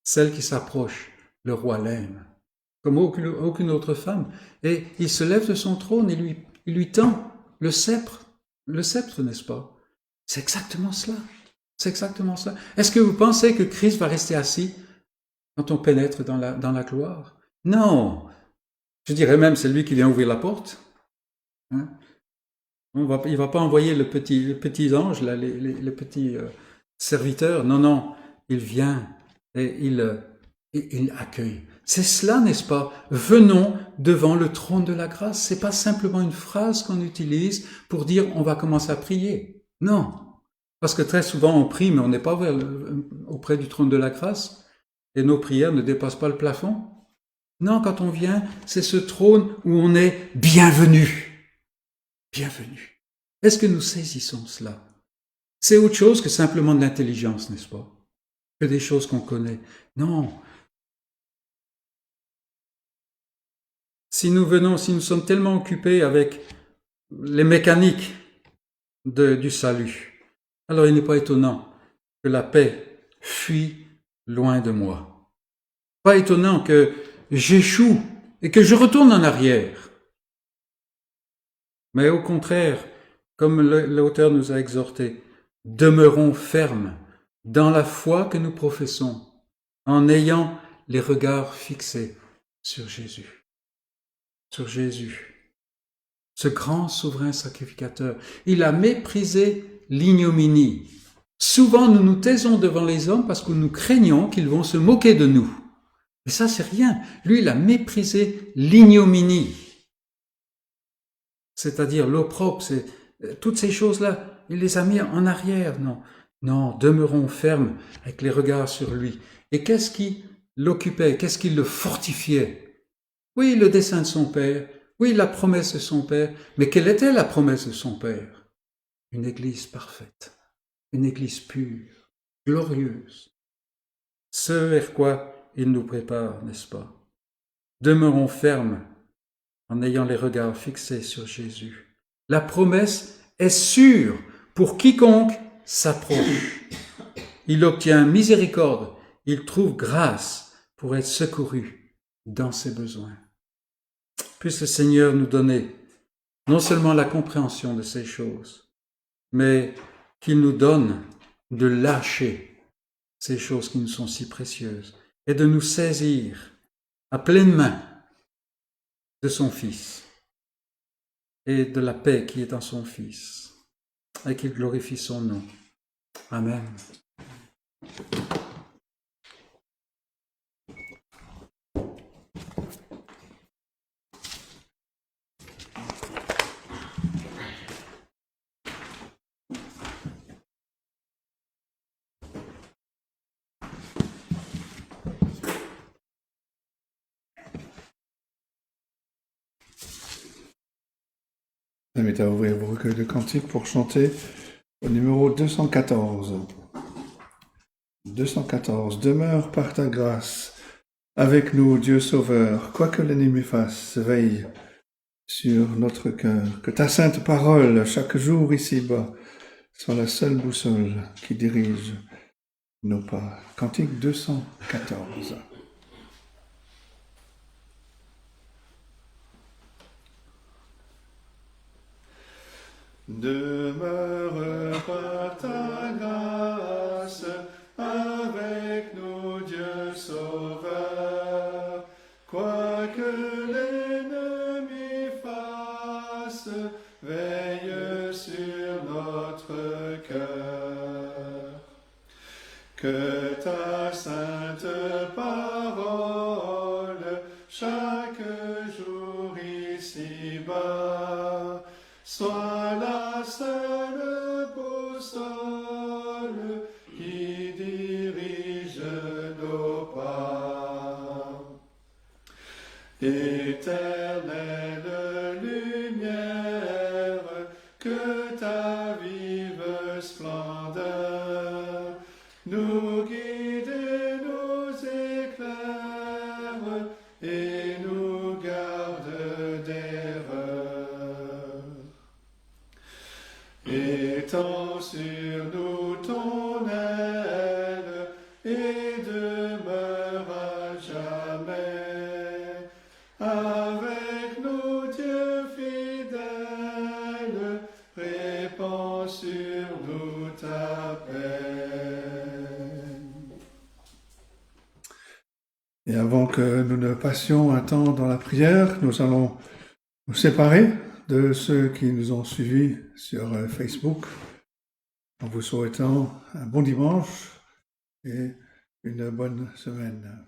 celle qui s'approche, le roi l'aime, comme aucune autre femme. Et il se lève de son trône et il lui tend le sceptre, n'est-ce pas? C'est exactement cela. C'est exactement cela. Est-ce que vous pensez que Christ va rester assis quand on pénètre dans la gloire? Non. Je dirais même, c'est lui qui vient ouvrir la porte. Hein? Il va pas envoyer le petit ange, là, les petits serviteurs. Non. Il vient et il accueille. C'est cela, n'est-ce pas? Venons devant le trône de la grâce. C'est pas simplement une phrase qu'on utilise pour dire on va commencer à prier. Non. Parce que très souvent on prie, mais on n'est pas auprès du trône de la grâce, et nos prières ne dépassent pas le plafond. Non, quand on vient, c'est ce trône où on est bienvenu. Bienvenu. Est-ce que nous saisissons cela? C'est autre chose que simplement de l'intelligence, n'est-ce pas? que des choses qu'on connaît. Non. Si nous sommes tellement occupés avec les mécaniques du salut, alors il n'est pas étonnant que la paix fuit loin de moi. Pas étonnant que j'échoue et que je retourne en arrière. Mais au contraire, comme l'auteur nous a exhortés, demeurons fermes dans la foi que nous professons, en ayant les regards fixés sur Jésus. Sur Jésus, ce grand souverain sacrificateur. Il a méprisé l'ignominie. Souvent, nous nous taisons devant les hommes parce que nous craignons qu'ils vont se moquer de nous. Mais ça, c'est rien. Lui, il a méprisé l'ignominie. C'est-à-dire l'opprobre, toutes ces choses-là, il les a mis en arrière. Non, demeurons fermes avec les regards sur lui. Et qu'est-ce qui l'occupait? Qu'est-ce qui le fortifiait? Oui, le dessein de son Père. Oui, la promesse de son Père. Mais quelle était la promesse de son Père? Une Église parfaite. Une Église pure, glorieuse. Ce vers quoi il nous prépare, n'est-ce pas? Demeurons fermes en ayant les regards fixés sur Jésus. La promesse est sûre pour quiconque s'approche. Il obtient miséricorde, il trouve grâce pour être secouru dans ses besoins. Puisse le Seigneur nous donner non seulement la compréhension de ces choses, mais qu'il nous donne de lâcher ces choses qui nous sont si précieuses et de nous saisir à pleine main de son Fils et de la paix qui est en son Fils, et qu'il glorifie son nom. Amen. Je vous invite à ouvrir vos recueils de cantiques pour chanter au numéro 214. 214. Demeure par ta grâce avec nous, Dieu Sauveur, quoi que l'ennemi fasse, veille sur notre cœur. Que ta sainte parole, chaque jour ici-bas, soit la seule boussole qui dirige nos pas. Cantique 214. Demeure par ta grâce avec nous, Dieu Sauveur, quoi que l'ennemi fasse, veille sur notre cœur. Que ta sainte parole, chaque jour ici-bas, soit la seule boussole qui dirige nos pas. Éternelle lumière, que ta vive splendeur nous guide et nous éclaire et nous garde d'erreur. Étends sur nous ton aile et demeure à jamais avec nous, Dieu fidèle, répands sur nous ta paix. Et avant que nous ne passions un temps dans la prière, nous allons nous séparer de ceux qui nous ont suivis sur Facebook, en vous souhaitant un bon dimanche et une bonne semaine.